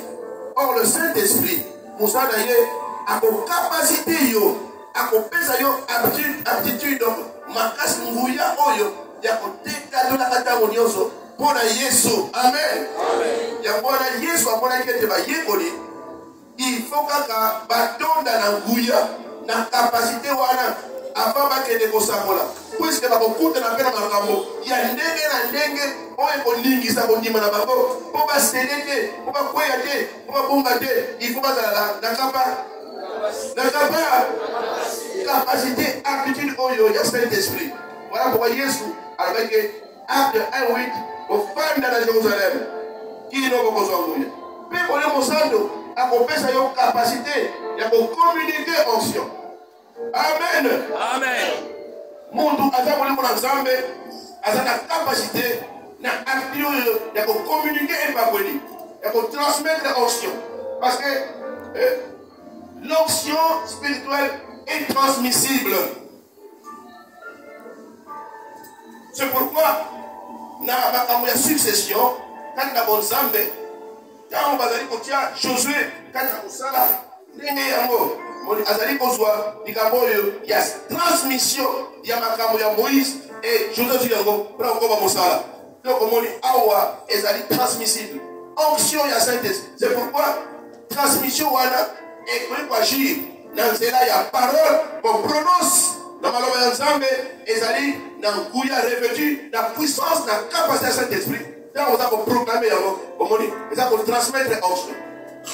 Or le Saint-Esprit, Moussa Naye, a une capacité, a une aptitude, donc, Makas Ngouya Oyo, il y a un décadre de la Katamonioso, pour la Yesu. Amen. Il y a un Yesu, pour la Yekoli. Il faut que baton dans la Ngouya, la capacité, avant de kosakola puisque bakokuta na pena makambo ya ndenge na ndenge oyo koningisa kondima na bango po basele te po bakweya te po babonga te il faut bazala na capacité aptitude oyo ya Saint-Esprit. Voilà pourquoi Yesu avec acte 1:8 ofanda na Jérusalem kino bokozwa nguya pe kole mosando akopesa yo capacité ya communiquer onction. Amen. Amen. Mundu azabole mona nzambe azana capacité na aptitude de communiquer et pas venir de transmettre l'onction parce que l'onction spirituelle est transmissible. C'est pourquoi na makambo ya succession quand na bonzambe quand bazali kotia Josué quand na kosala ndenge yango azali kozwa likambo oyo ya transmission ya makambo ya Moïse et Josué yango pour koba mosala donc omoni awa ezali transmissible onction ya Saint-Esprit. C'est pourquoi transmission wana ekoki koagir na nzela ya parole qu'on prononce na maloba ya Nzambe ezali na nguya revêtu na puissance na capacité ya Saint-Esprit ntango oza koproclame yango omoni eza kotransmettre onction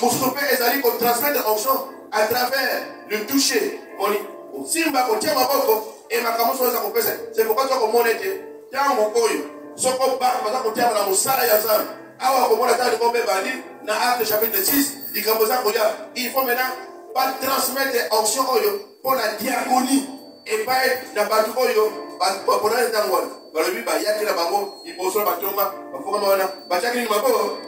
mosusu mpe ezali kotransmettre onction à travers le toucher moni osimba kotia maboko e makambo nyonso eza kopesa. C'est pourquoi toza komona ete ntango oyo soko baza kotiama na mosala ya Nzambe awa komona ntango likombe ebandi na Acte chapitre 6 likambo eza koya il faut maintenant batransmettre onction oyo mpo na diaconie epai na bato oyo baponani ntango wana balobi bayaki na bango liboso na batonga bafokama wana batiaki nini maboko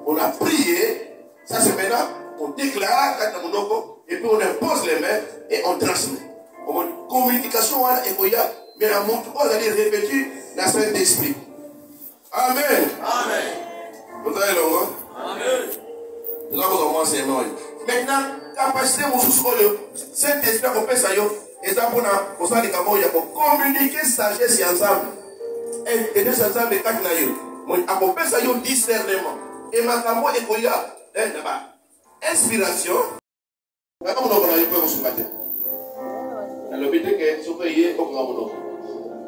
on a prié. Ça c'est maintenant on déclare kata monoko et puis on impose les mains et on transmet. On communication wana ekoya mais la montre on allait revêtu dans Saint-Esprit. Amen. Amen. Vous avez l'ongo? Amen. Nous avons commencé maintenant capacité mosusu oyo Saint-Esprit akopesa yo eza mpona kosala likambo oyo ya communiquer sagesse ya Nzambe et de sa Nzambe kati na yo akopesa yo discernement et makambo ekoya na ba inspiration kaka monoko na yo mpe kosunga te nalobi te ke soki eye okoka monoko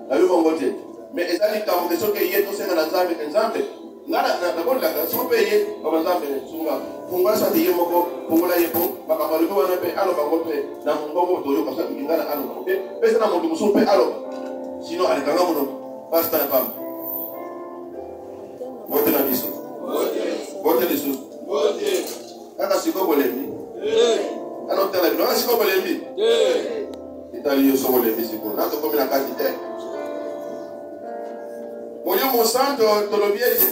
nabi bongo te mais eza likambo ke soki eye tosenga na Nzambe ke Nzambe nakolaka soki mpe ye baba Nzambe sunga fungola sa te ye moko fungola ye po makambo alobi wana mpe aloba ngo mpe na mbongo toyoka sa tukinga na aloba mpe pesa na moto mosusu mpe aloba sino alekanga monoko pasta ya pamba bote na biso bote lisusu kaka siko bolembi anotala bino kaka siko bolembi itali yo so bolembi siko natokomi na kati te moyo mosanto tolobi ete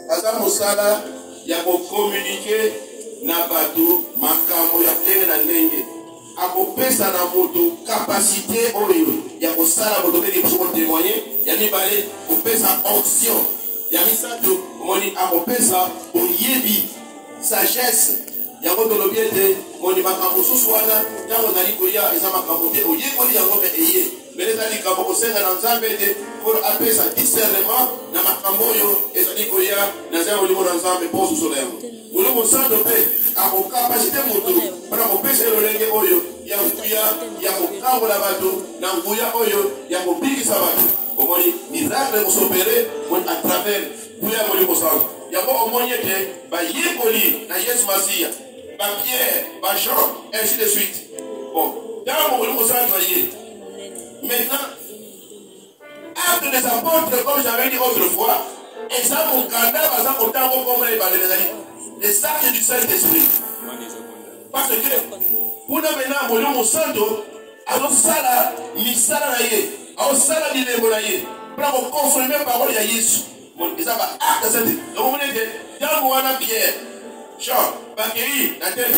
aza mosala ya kokommunike na bato makambo ya ndenge na ndenge akopesa na moto kapasité oyo ya kosala moto ndenge biso kotémoigner ya mibale kopesa onction ya misato omoni akopesa boyebi sagesse yango tolobi ete moni makambo mosusu wana ntango ozali koya eza makambo te oyekoli yango me eye mbele eza likambo kosenga na Nzambe ete mpo apesa discernement na makambo oyo ezali koya na nzela molimo na Nzambe mpo osusola yango molimo mosantu mpe akokapasite moto mpona kopesa ye lolenge oyo ya nguya ya kokambola bato na nguya oyo ya kobikisa bato omoni miracle ekosopere moni à travers nguya ya molimo mosantu yango omoni ete bayekoli na Yesu Masiya Pierre, Jean, ainsi de suite. Bon, dans mon molimo mosantu aye maintenant acte des apôtres, comme j'avais dit autrefois, et ça, mon canard, ça, mon temps, comme les actes du Saint-Esprit. Parce que, pour nous maintenant, mon santo, alors ça là, misala na ye, alors ça là, il est bon na ye, pour confirmer la parole de Jésus. Bon, ça va acte ça. Donc, vous dites, dans mon ana Pierre, Jean, Bakeri, la tête,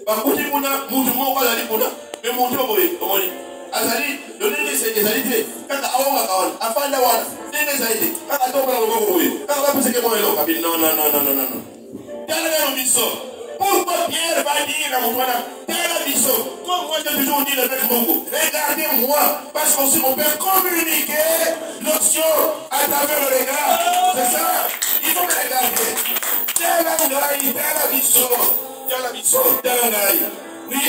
Bakouti Mouna, Moutoumou, Wazali Mouna, mais Moutoumou, comment dit, Azali, le nez c'est des alités, quand Aouama Kawan, afin d'avoir des alités, quand à tomber dans le Bobo, quand on va penser que moi, non. Pourquoi Pierre va dire à mon frère, comme moi j'ai toujours dit avec Mongo, regardez-moi, parce qu'on peut communiquer l'option à travers le regard. C'est ça, il faut me regarder. Oui,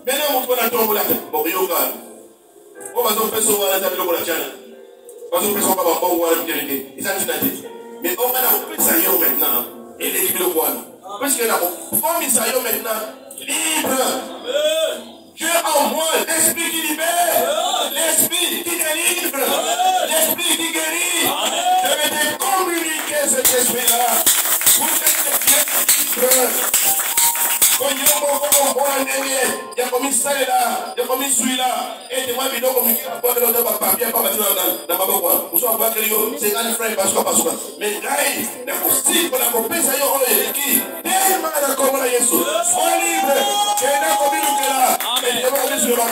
maintenant mon frère a tombé là. Bon, il y a on va faire ça, on va faire ça, on va faire ça, mais on va faire ça maintenant, et l'équipe de quoi? Parce que là, comme ils sont maintenant libres, Dieu en moi, l'esprit qui libère, l'esprit qui délivre, l'esprit qui guérit. Je vais te communiquer cet esprit-là pour être bien libre. Quand il y a comme ça là, il y a comme celui-là, et moi, je vais communiquer pour le papier, pas dans ma boîte. Nous sommes pas créés, c'est un frère, parce que. Mais là, la constille, pour la compétition, on est qui? Tellement la commune à Jésus. Sois libre. Et là, comme il est là, et il va sur la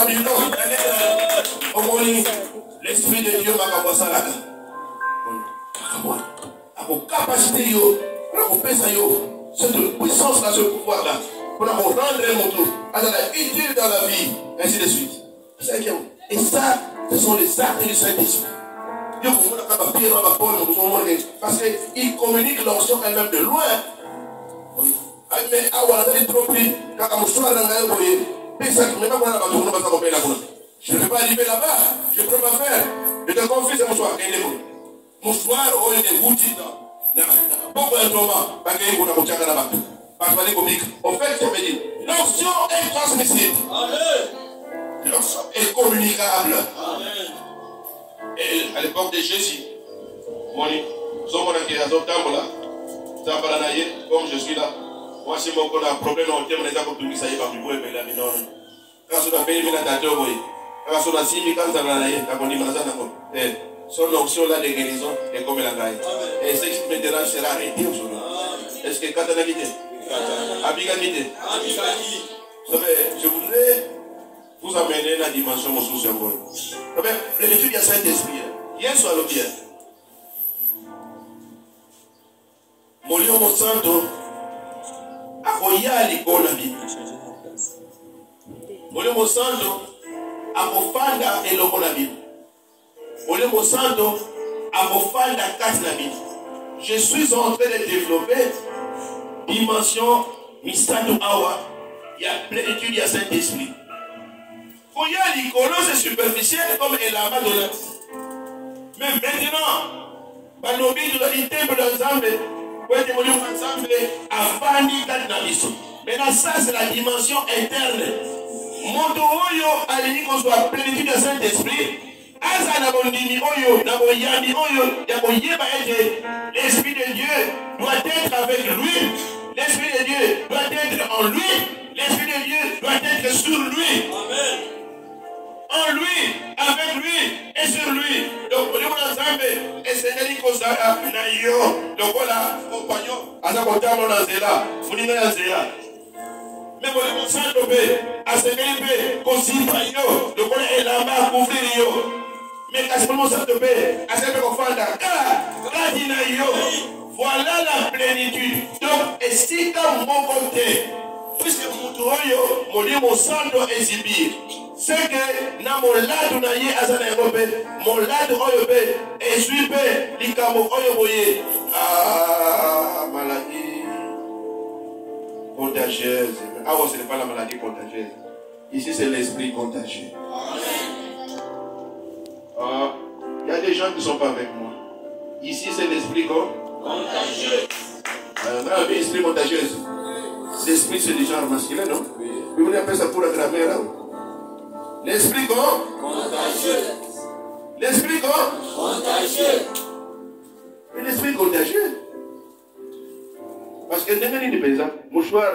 million. Au moins, l'esprit de Dieu m'a pas ça là. À vos capacités, pour la compétition, cette puissance-là, ce pouvoir-là, pour nous rendre mon tour, utile dans la vie, ainsi de suite. Et ça, ce sont les actes du Saint-Esprit. Parce qu'ils communiquent l'onction elle-même de loin. Mais je ne vais pas arriver là-bas, je ne peux pas faire. Je te confie ce mouchoir. Mouchoir, on est des boutiques. Pourquoi un moment, parce que vous n'avez pas là-bas. Parce que en fait, je me dis, l'onction est transmissible. L'onction est communicable. Et à l'époque de Jésus, comme je suis là, moi, si mon problème, on tient les accords publics, ça y est, par du bois, mais là, non. Quand on a payé, quand on a signé, quand on a son onction là de guérison est comme la gaille. Et ce qui me dérange sera arrêté aujourd'hui. Est-ce que quand on a quitté Abigalité. Je voudrais vous amener la dimension mon sous-cerveau. L'étude du Saint-Esprit. Hier soir, le bien. Molio Monsanto akoya likolo na Bible. Molio Monsanto akofanda eloko na Bible. Molio Monsanto akofanda kati na Bible. Je suis en train de développer dimension Mistando Awa. Il y a plénitude du Saint-Esprit. Koya likolo c'est superficiel comme Elama de l'Est. Mais maintenant, balobi de la temple d'ensemble. Maintenant, ça c'est la dimension interne. Mon oyo alini qu'on soit plénitude du Saint-Esprit. L'Esprit de Dieu doit être avec lui. L'Esprit de Dieu doit être en lui. L'Esprit de Dieu doit être sur lui. Amen. En lui, avec lui et sur lui. Donc, on est ensemble et c'est Nelly Kosara, Nayo, donc voilà, compagnon, à sa comptable, on a zéla, vous n'avez pas zéla. Mais on est ensemble, à ce niveau, Kosipayo, donc on est là-bas, couvrir yo. Mais à ce moment, ça te paie, à ce moment, voilà la plénitude. Donc, et si dans mon côté, puisque Moutoyo, mon sang exhibir. C'est que dans mon lado naye azana europe, mon lado oyobe, et suis pe, likamo oyoboye. Ah, maladie contagieuse. Ah, ce n'est pas la maladie contagieuse. Ici, c'est l'esprit contagieux. Ah, il y a des gens qui ne sont pas avec moi. Ici, c'est l'esprit contagieux. L'esprit contagieuse. L'esprit, c'est du genre masculin, non? Vous voulez appeler ça pour la grammaire, là? L'esprit contagieux. L'esprit contagieux. Et l'esprit contagieux. Parce que n'est pas ni paysan. Mouchoir,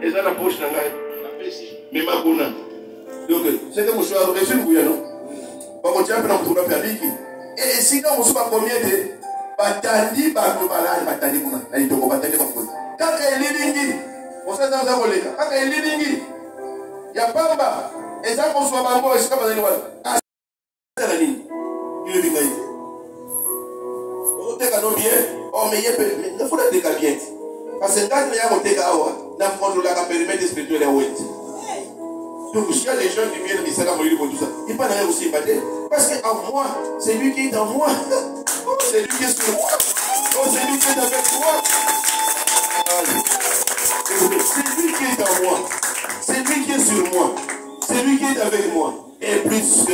et ça la poche dans mais ma bonne. Donc, c'est que mouchoir, c'est une bouillon, non? Pas qu'on tient pour nous faire. Et si on se bat combien de batandi, batandi, quand il est ligne, on s'est dans un collègue. Quand il est ligne, il y a pas bas. Et ça, on soit pas mort, c'est comme un animal. Ah, c'est la ligne. Il est bien. On te canon bien. Oh, mais il faut le décaler bien. Parce que quand il y a un décalage, on a contrôlé la périmètre spirituel à ouest. Donc, s'il y a des gens qui viennent de Salam pour tout ça, ils ne peuvent rien aussi battre. Parce qu'en moi, c'est lui qui est en moi. C'est lui qui est sur moi. Oh, c'est lui qui est avec moi. C'est lui qui est en moi. C'est lui qui est sur moi. C'est lui qui est avec moi. Et plus que.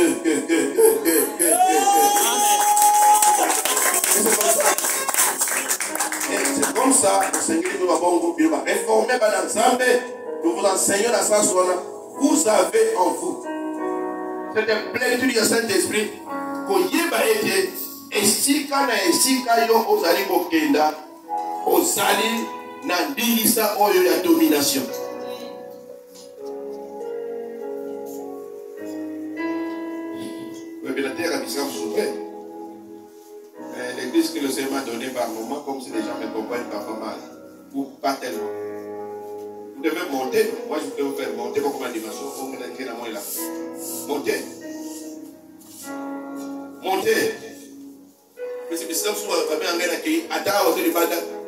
Et c'est comme ça, le Seigneur nous va réformer par l'ensemble. Nous vous enseignons la science. Vous avez en vous cette plénitude du Saint-Esprit. Koyeba ete esika na esika yo ozali kokenda ozali na ndilisa oyo ya domination. L'église que le Seigneur m'a donnée par moment, comme si les gens me comprennent pas mal, ou pas tellement. Vous devez monter. Moi, je peux vous faire monter comme une dimension. Vous me l'avez là. Monter. Montez. Mais c'est ça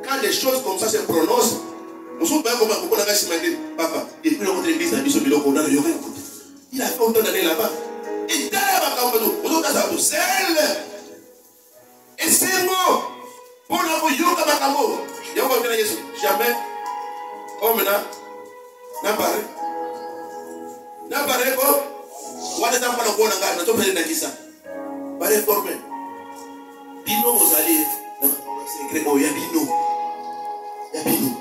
quand des choses comme ça se prononcent, on se bat comme on a dit, papa, et puis l'autre église a dit il a fait autant d'années là-bas. Et dans seul. Et c'est bon. Pour la yoga makambo. Jamais. Oh, maintenant. N'apparaît. N'apparaît pas. On a des enfants dans le monde, on a tout fait dans qui ça. Pas réformer. Bino, vous allez. C'est grec, il y a Bino. Il y a Bino.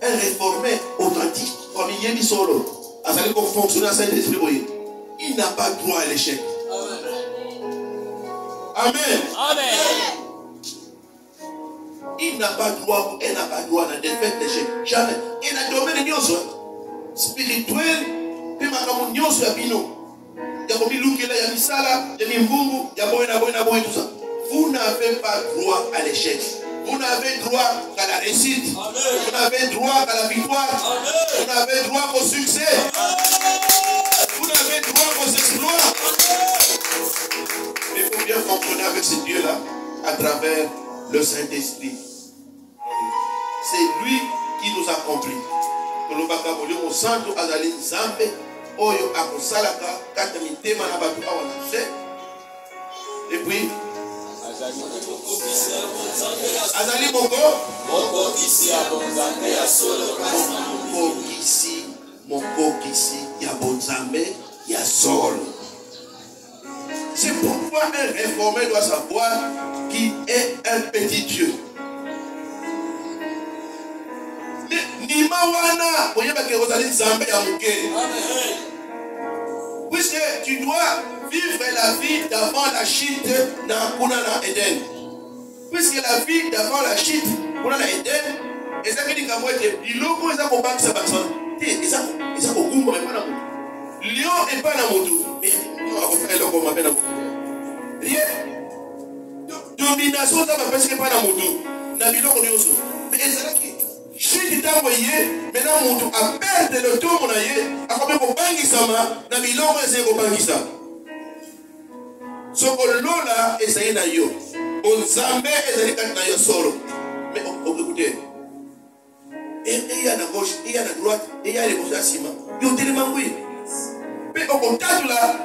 Un réformé authentique, comme il y a mis solo. À ça, pour fonctionner à Saint-Esprit, il n'a pas droit à l'échec. Amen. Amen. Il n'a pas droit, elle n'a pas droit à la défaite, l'échec. Jamais. Il a domaine spirituel, puis ma camoufle nyonso ya bino. Il y a comme il y a misala, il y a mbungu, il y a boina, tout ça. Vous n'avez pas droit à l'échec. Vous n'avez droit qu'à la réussite. Amen. Vous n'avez droit qu'à la victoire. Amen. Vous n'avez droit qu'au succès. Amen. Vous n'avez droit qu'aux exploits. Il faut bien fonctionner avec ce Dieu-là à travers le Saint-Esprit. C'est lui qui nous accomplit. Et puis Azali Boko Mokokisi ya bonzambe ya solo. C'est pourquoi un réformé doit savoir qui est un petit Dieu. Puisque tu dois vivre la vie d'avant la chute dans Kunana Eden. Puisque la vie d'avant la chute, Kunana Eden, et ça veut dire que l'iloko est un combat qui s'abattue. Et ça, au Kumba est pas dans le lion est pas dans le monde. Mais on va faire le combat dans le monde. Rien. Domination, ça va parce que pas dans le monde. Nabilo, on est aussi. Mais ça qui. Chute est envoyé, maintenant on a perdu le tour, on a eu, à combien de bangi sama, na milongo essaye de bangi ça. Ce que l'on a essayé na yo, on zambe essayé na yo solo. Mais écoutez, il y a la gauche, il y a la droite, il y a les gauches à ciment. Yo tellement oui. Mais au contact là,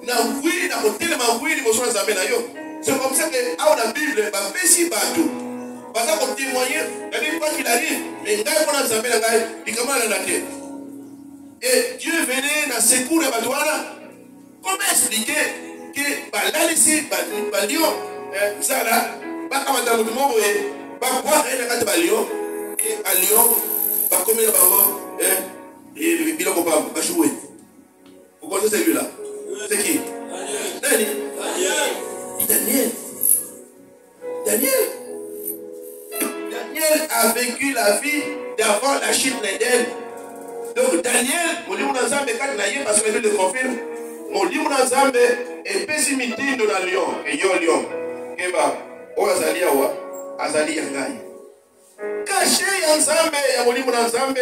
na oui, na tellement oui, les gauches à zambe na yo. C'est comme ça que à la Bible, bah messi bateau. Parce qu'on témoigne, quoi qu'il arrive, mais il commence à la terre. Et Dieu venait dans ses cours de Batouana. Comment expliquer que là ici, Balion, Zara, Bakamata Moumo, Bakwa, et Balion, et à Lyon, Bakomé le Bango, et Biloko va jouer. Vous connaissez celui-là? C'est qui? Daniel. Daniel a vécu la vie d'avant la chute d'Éden. Donc Daniel, mon livre d'Azambe, quand il a eu, parce que je le confirme, mon livre d'Azambe est pessimité de la lion, et yo lion. Keba, o azali awa, azali yangai. Caché Yanzambe, ya mon livre d'Azambe,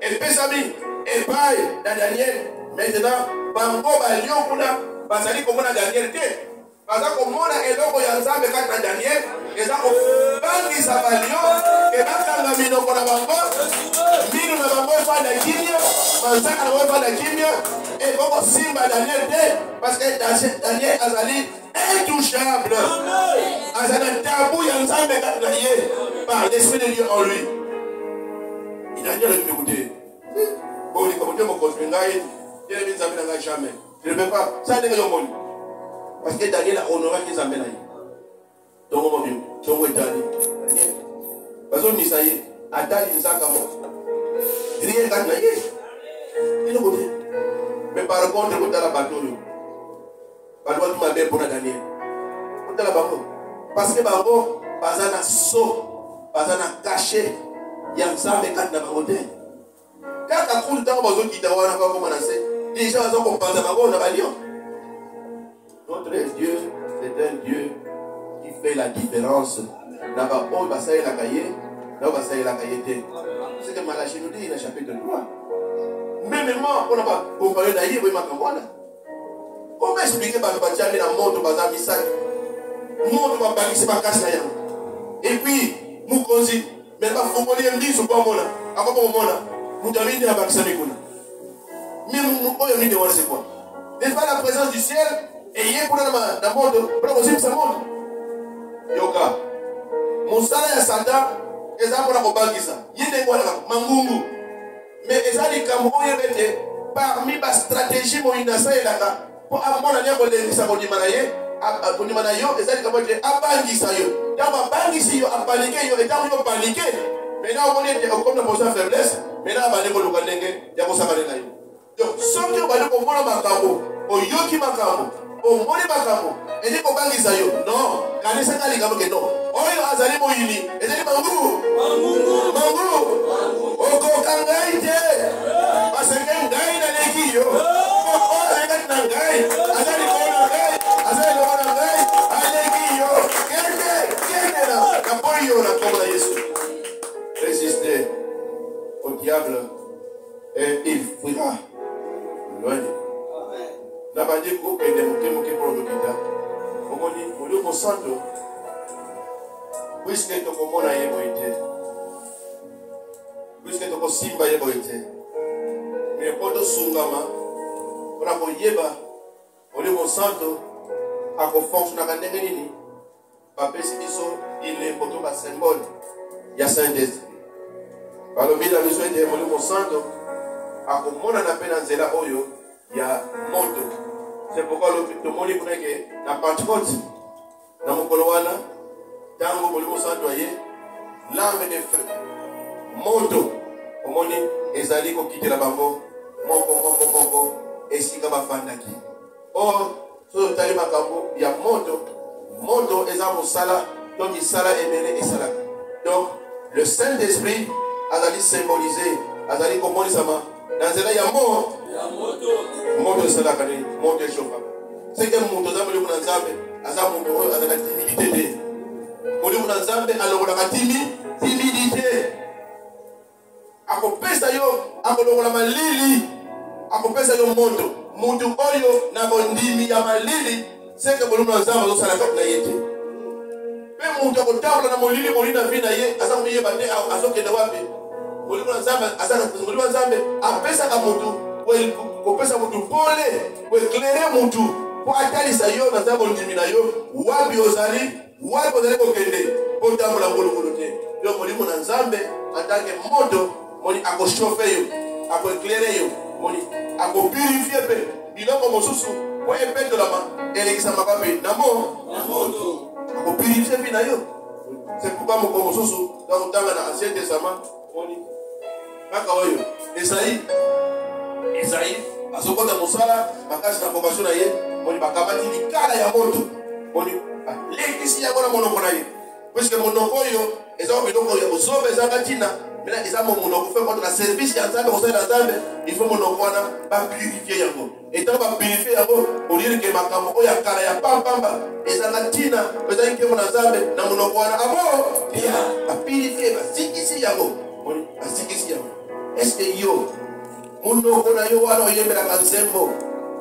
et pesami, et paille, dans Daniel. Maintenant, bango ba lion kuna, bazali comme on a Daniel té. Baza comme on a eloko Yanzambe quand on a Daniel, et ça comme bangi sa ba lion, et bakanga mino kona bango. Minu na bango fa da kimia, manzaka na bango fa da kimia, et boko simba Daniel té, parce que Daniel azali intouchable. Azali tabou Yanzambe quand on a yé, par l'esprit de Dieu en lui. Il a dit à l'écouter. Bon, il comme Dieu me construit, il ne s'appelle jamais. Je ne peux pas. Ça n'est pas le monde. Parce que Daniel a honoré qu'il s'appelle. Donc, on va bien. Tu vas Daniel. Parce que Misaïe, Adal, il s'en va. Rien qu'à Daniel. Il est côté. Mais par contre, vous avez la bateau. Par contre, tu m'as bien pour Daniel. Vous avez la bateau. Parce que Bango, pas un saut, pas un caché. Il y a un sang de quatre dans la côté. Quand tu as temps, tu as déjà compensé à Lion. Notre Dieu, c'est un Dieu qui fait la différence. C'est que Malachi nous dit dans le chapitre 3. Même moi, on n'a pas comparé d'ailleurs, comment expliquer que tu as mis la montre dans le sac? Montre ma bague, c'est ma casse. Et puis, nous considérons, mais pas faut qu'on ait dit sur quoi mon à quoi mon nous t'avons dit à Baksamikuna. Mais nous dit de voir c'est quoi. N'est-ce pas la présence du ciel et il est pour la montre, pour aussi sa montre. Yoka. Mon salaire à Satan, et ça pour la banque ça. Il est quoi là, Mangungu. Mais et ça dit comme on est parmi ma stratégie mon inasa et là pour avoir la lien pour les ça pour dimanaye. Abonimanayo, et ça dit comment dire abangisayo. Dans ma bangisayo, à paniquer, yo et dans yo paniquer. Maintenant on est comme la position faiblesse. Maintenant on va aller pour le calendrier, il y a pour ça va aller. Donc sauf que on va aller pour moi makabo, au yoki makabo, au moni makabo. Et dit qu'on bangisayo. Non, quand ça kali comme que non. Oyo azali moyini, et dit mangu, mangu, oko kangaite. Parce que ngai na lekiyo. Oh, avec na ngai, azali résister au diable et il fuira loin de vous. La bandière coupe et des moquets pour le guida. Au lieu de santo, puisque tu as mon aïe été, puisque tu as simba été, mais pour le sungama, pour la yeba, au lieu de santo, à quoi fonctionne la canne, papa Sibiso, il est pour tout le symbole. Il y a Saint-Esprit. Par le biais de la mission de mon santo, à comment on appelle dans Zéla Oyo, il y a Moto. C'est pourquoi le monde est prêt que la Pentecôte, dans mon coloana, dans mon santo, l'âme de feu. Moto, au monde, les alliés qui ont quitté la bambo, Moko, et si Kaba Fandaki. Or, sur le Tali Makambo, il y a Moto. Moto, et mon sala, donc il sala et mené et sala. Donc, le Saint-Esprit a symbolisé, a dit comment il s'appelle. Dans ce cas, il y a mot. Mot de cela, mot de chauffeur. C'est que mon dosage de mon ensemble, a la timidité. Mon ensemble, alors la timidité. A kopesa yo, a kolongola malili, a kopesa yo moto. Mutu oyo na bondimi ya malili, c'est que mon ensemble a la na yete. Mais mon table na molili molina vina ye asa kuye bande asoke na wapi molimo nzambe asa molimo nzambe apesa ka mutu ko pesa mutu pole ko éclairer mutu po atalisa yo na nzambe ndimina yo wapi ozali ko kende po tambola ngolo te yo molimo na nzambe atake moto moni ako chauffer yo ako éclairer yo moni ako purifier pe biloko mosusu po epeto la ma elekisa makabe na moto. Pour purifier vie d'ailleurs. C'est pourquoi mon commensous dans le temps de l'Ancien Testament, on dit Makaoyo, Esaïe, à ce côté de mon sala, ma case d'information d'ailleurs, on dit Bakamati, Kala Yamoto, on dit l'église Yamona Monoponaï, puisque monoko yo eza biloko ya kosoba ezanga ntina maintenant eza monoko fait contre la service ya nzambe kosala nzambe il faut monoko wana bapurifie yango etango bapurifie yango olire ke makambo oyo ya kala ya pambamba ezanga ntina ezali nkemo na nzambe na monoko wana abo ya bapurifie basikisi yango basikisi yango eske yo monoko na yo wana oyembelaka nzembo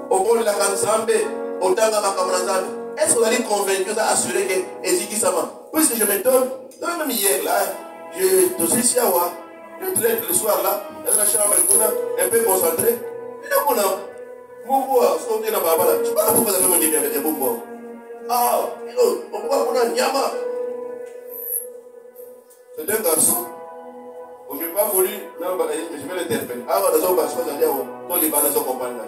obolelaka nzambe otanga makambo na nzambe est-ce que vous allez convaincu ça assurer que ezikisama puisque je me donne même hier là je suis ici à voir je traite le soir là dans la chambre un peu concentré et donc on a mon bois sauté dans ma balade je sais pas pourquoi ça fait mon début avec un bon bois ah on voit qu'on a nyama c'est un garçon on ne m'a pas voulu non mais je vais l'interpeller ah on a ça on va se faire d'ailleurs tous les bananes sont compagnes là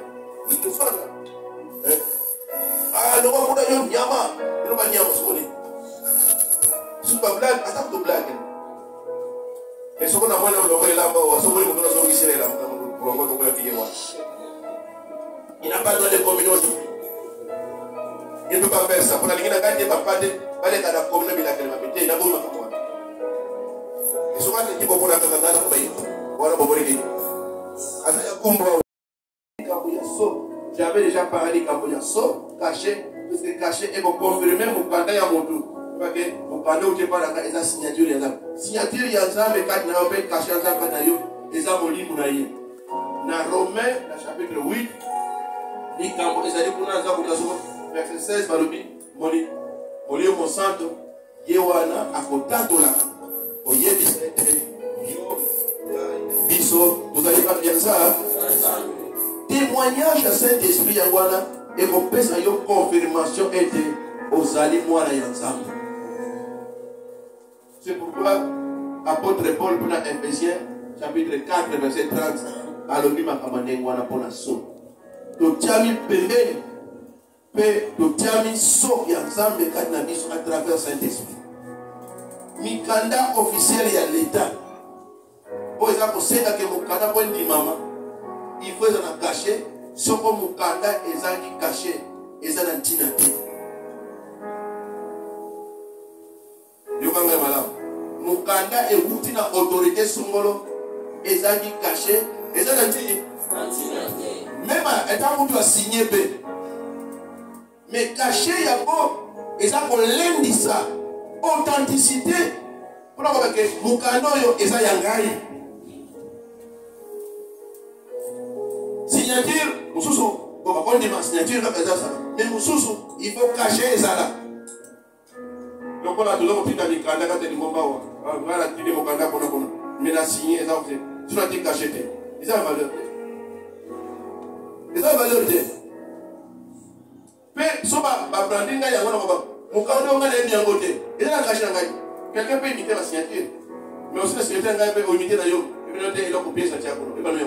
le soir là ah le roi yo nyama le roi nyama soni c'est pas blague attaque de blague et ce qu'on a moins dans le roi là-bas ou ce qu'on a dans son lycée là pour moi qu'on peut payer moi il n'a pas droit de communion il ne peut pas faire ça pour la ligue n'a gagné pas pas les cas de communion il a qu'elle m'a pété il n'a pas eu ma communion et souvent les types qu'on a quand on a pour payer voilà pour voir qui asa ya kumba kabuya so j'avais déjà parlé kabuya so caché parce que caché et pour confirmer mon candidat ya motu parce que mon candidat où je parle là eza signature ya signature ya nzambe kati na open caché nzambe na yo eza molimu na ye na Romains na chapitre 8 ni kambo ezali kuna nzambe kutasoma verset 16 balobi moli mon santo ye wana akotatola oyebisa yo biso tozali pas bien ça témoignage à Saint-Esprit Yangwana et qu'on pèse à une confirmation était aux alliés moi la Yanzam. C'est pourquoi apôtre Paul pour Éphésiens chapitre 4 verset 30 à l'obima kamane Yangwana pour la so. Totiami pembeni pe totiami so Yanzam de cannabis à travers Saint-Esprit. Mikanda officiel ya l'État. Pour exemple, c'est que mon canada pour une maman. Il faut être caché, ce que mon candidat est caché, et ça n'a tina. Mon candidat est outil dans l'autorité songolo, et ça caché, et ça n'a tina. Même étant où tu as signé, mais caché, il y a beau, et ça qu'on l'aime dit ça, authenticité, pour que mon candidat est ça yangai. Signature, Moussou, bon, on dit ma signature, mais Moussou, il faut cacher les alas. Donc, on a tout le monde qui a dit quand tu as dit mon baou, on a dit mon candidat pour nous, mais la signé, tu as dit caché. Ils ont valeur. Ils ont valeur. Mais, si on va prendre un gars, mon candidat, on va aller bien voter. Ils ont caché un gars. Quelqu'un peut imiter ma signature. Mais aussi, la signature, un gars peut imiter la yo. Et puis, il a copié sa tiago. Il va nous y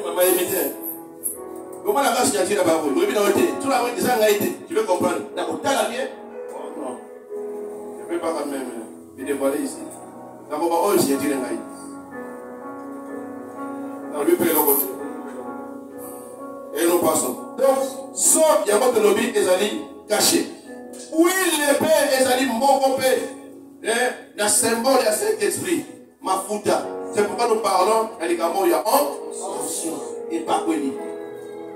maman imité. Comment la casse signature là-bas? Oui, bien noté. Tout la des engagés. Tu veux comprendre? D'accord, t'as la mienne? Oh non. Je ne peux pas quand même me dévoiler ici. D'abord, oh, signature engagée. Non, lui, paye le côté. Et nous passons. Donc, sauf, il y a pas de lobby, les alliés cachés. Oui, les pères, les alliés, mon compé. Le symbole de Saint-Esprit. Ma fouta. C'est pourquoi nous parlons, il y a onction et pas connu.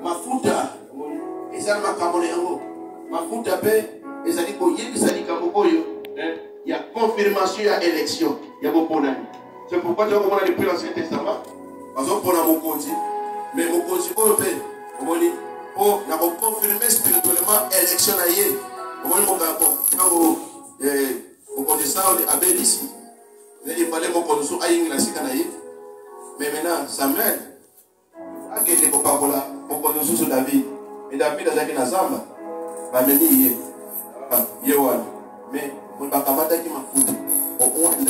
Ma fouta, et ça m'a camolé en haut. Ma fouta paix, et ça dit qu'il y a confirmation, il y a élection. Il y a beaucoup d'années. C'est pourquoi tu vois depuis l'Ancien Testament, par exemple, pour mon conti, mais mon conti, on peut, pour confirmer spirituellement élection. Comment on va quand on connaît ça, on est à ici. Il fallait qu'on connaisse la mais maintenant, Samuel, à quel époque on connaît sur David. Et David a dit que Zamba va venir. Mais on va pas qui m'a foutu. Au moins, il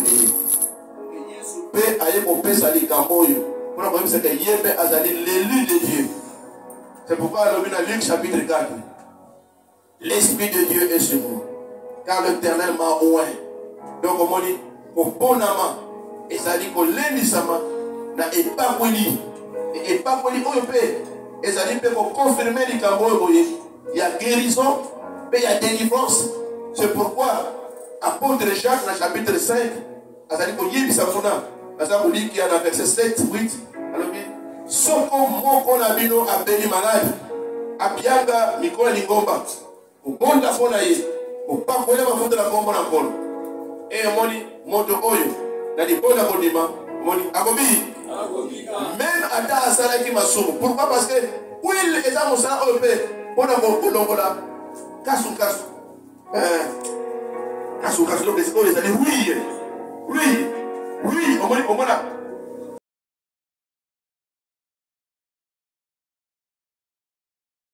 peut aller au Père Sali Kamboyo. On a vu que Yébe a allé l'élu de Dieu. C'est pourquoi on a vu Luc chapitre 4. L'Esprit de Dieu est sur vous. Car l'Éternel m'a oint. Donc, on dit, au bon amant, et ça dit qu'on l'endissama, n'a pas voulu. Et pas voulu, on peut. Et ça dit qu'on confirmer les Kamboyo. Il y a guérison, il y a délivrance, C'est pourquoi apôtre Jacques, dans le chapitre 5, azali koyebisa kuna aza koliki na verset 7 8 alobi soko moko na bino abeli maladi apianga mikolo lingomba obonda mpona ye opakola mafuta na nkombo na nkolo moni moto oyo na libonda kondima moni akobi même ata asalaki masumu. Pourquoi? Parce que huile eza mosala oyo mpe mpona kolongola kasukasu kasukasu donc oyo ezali huile omona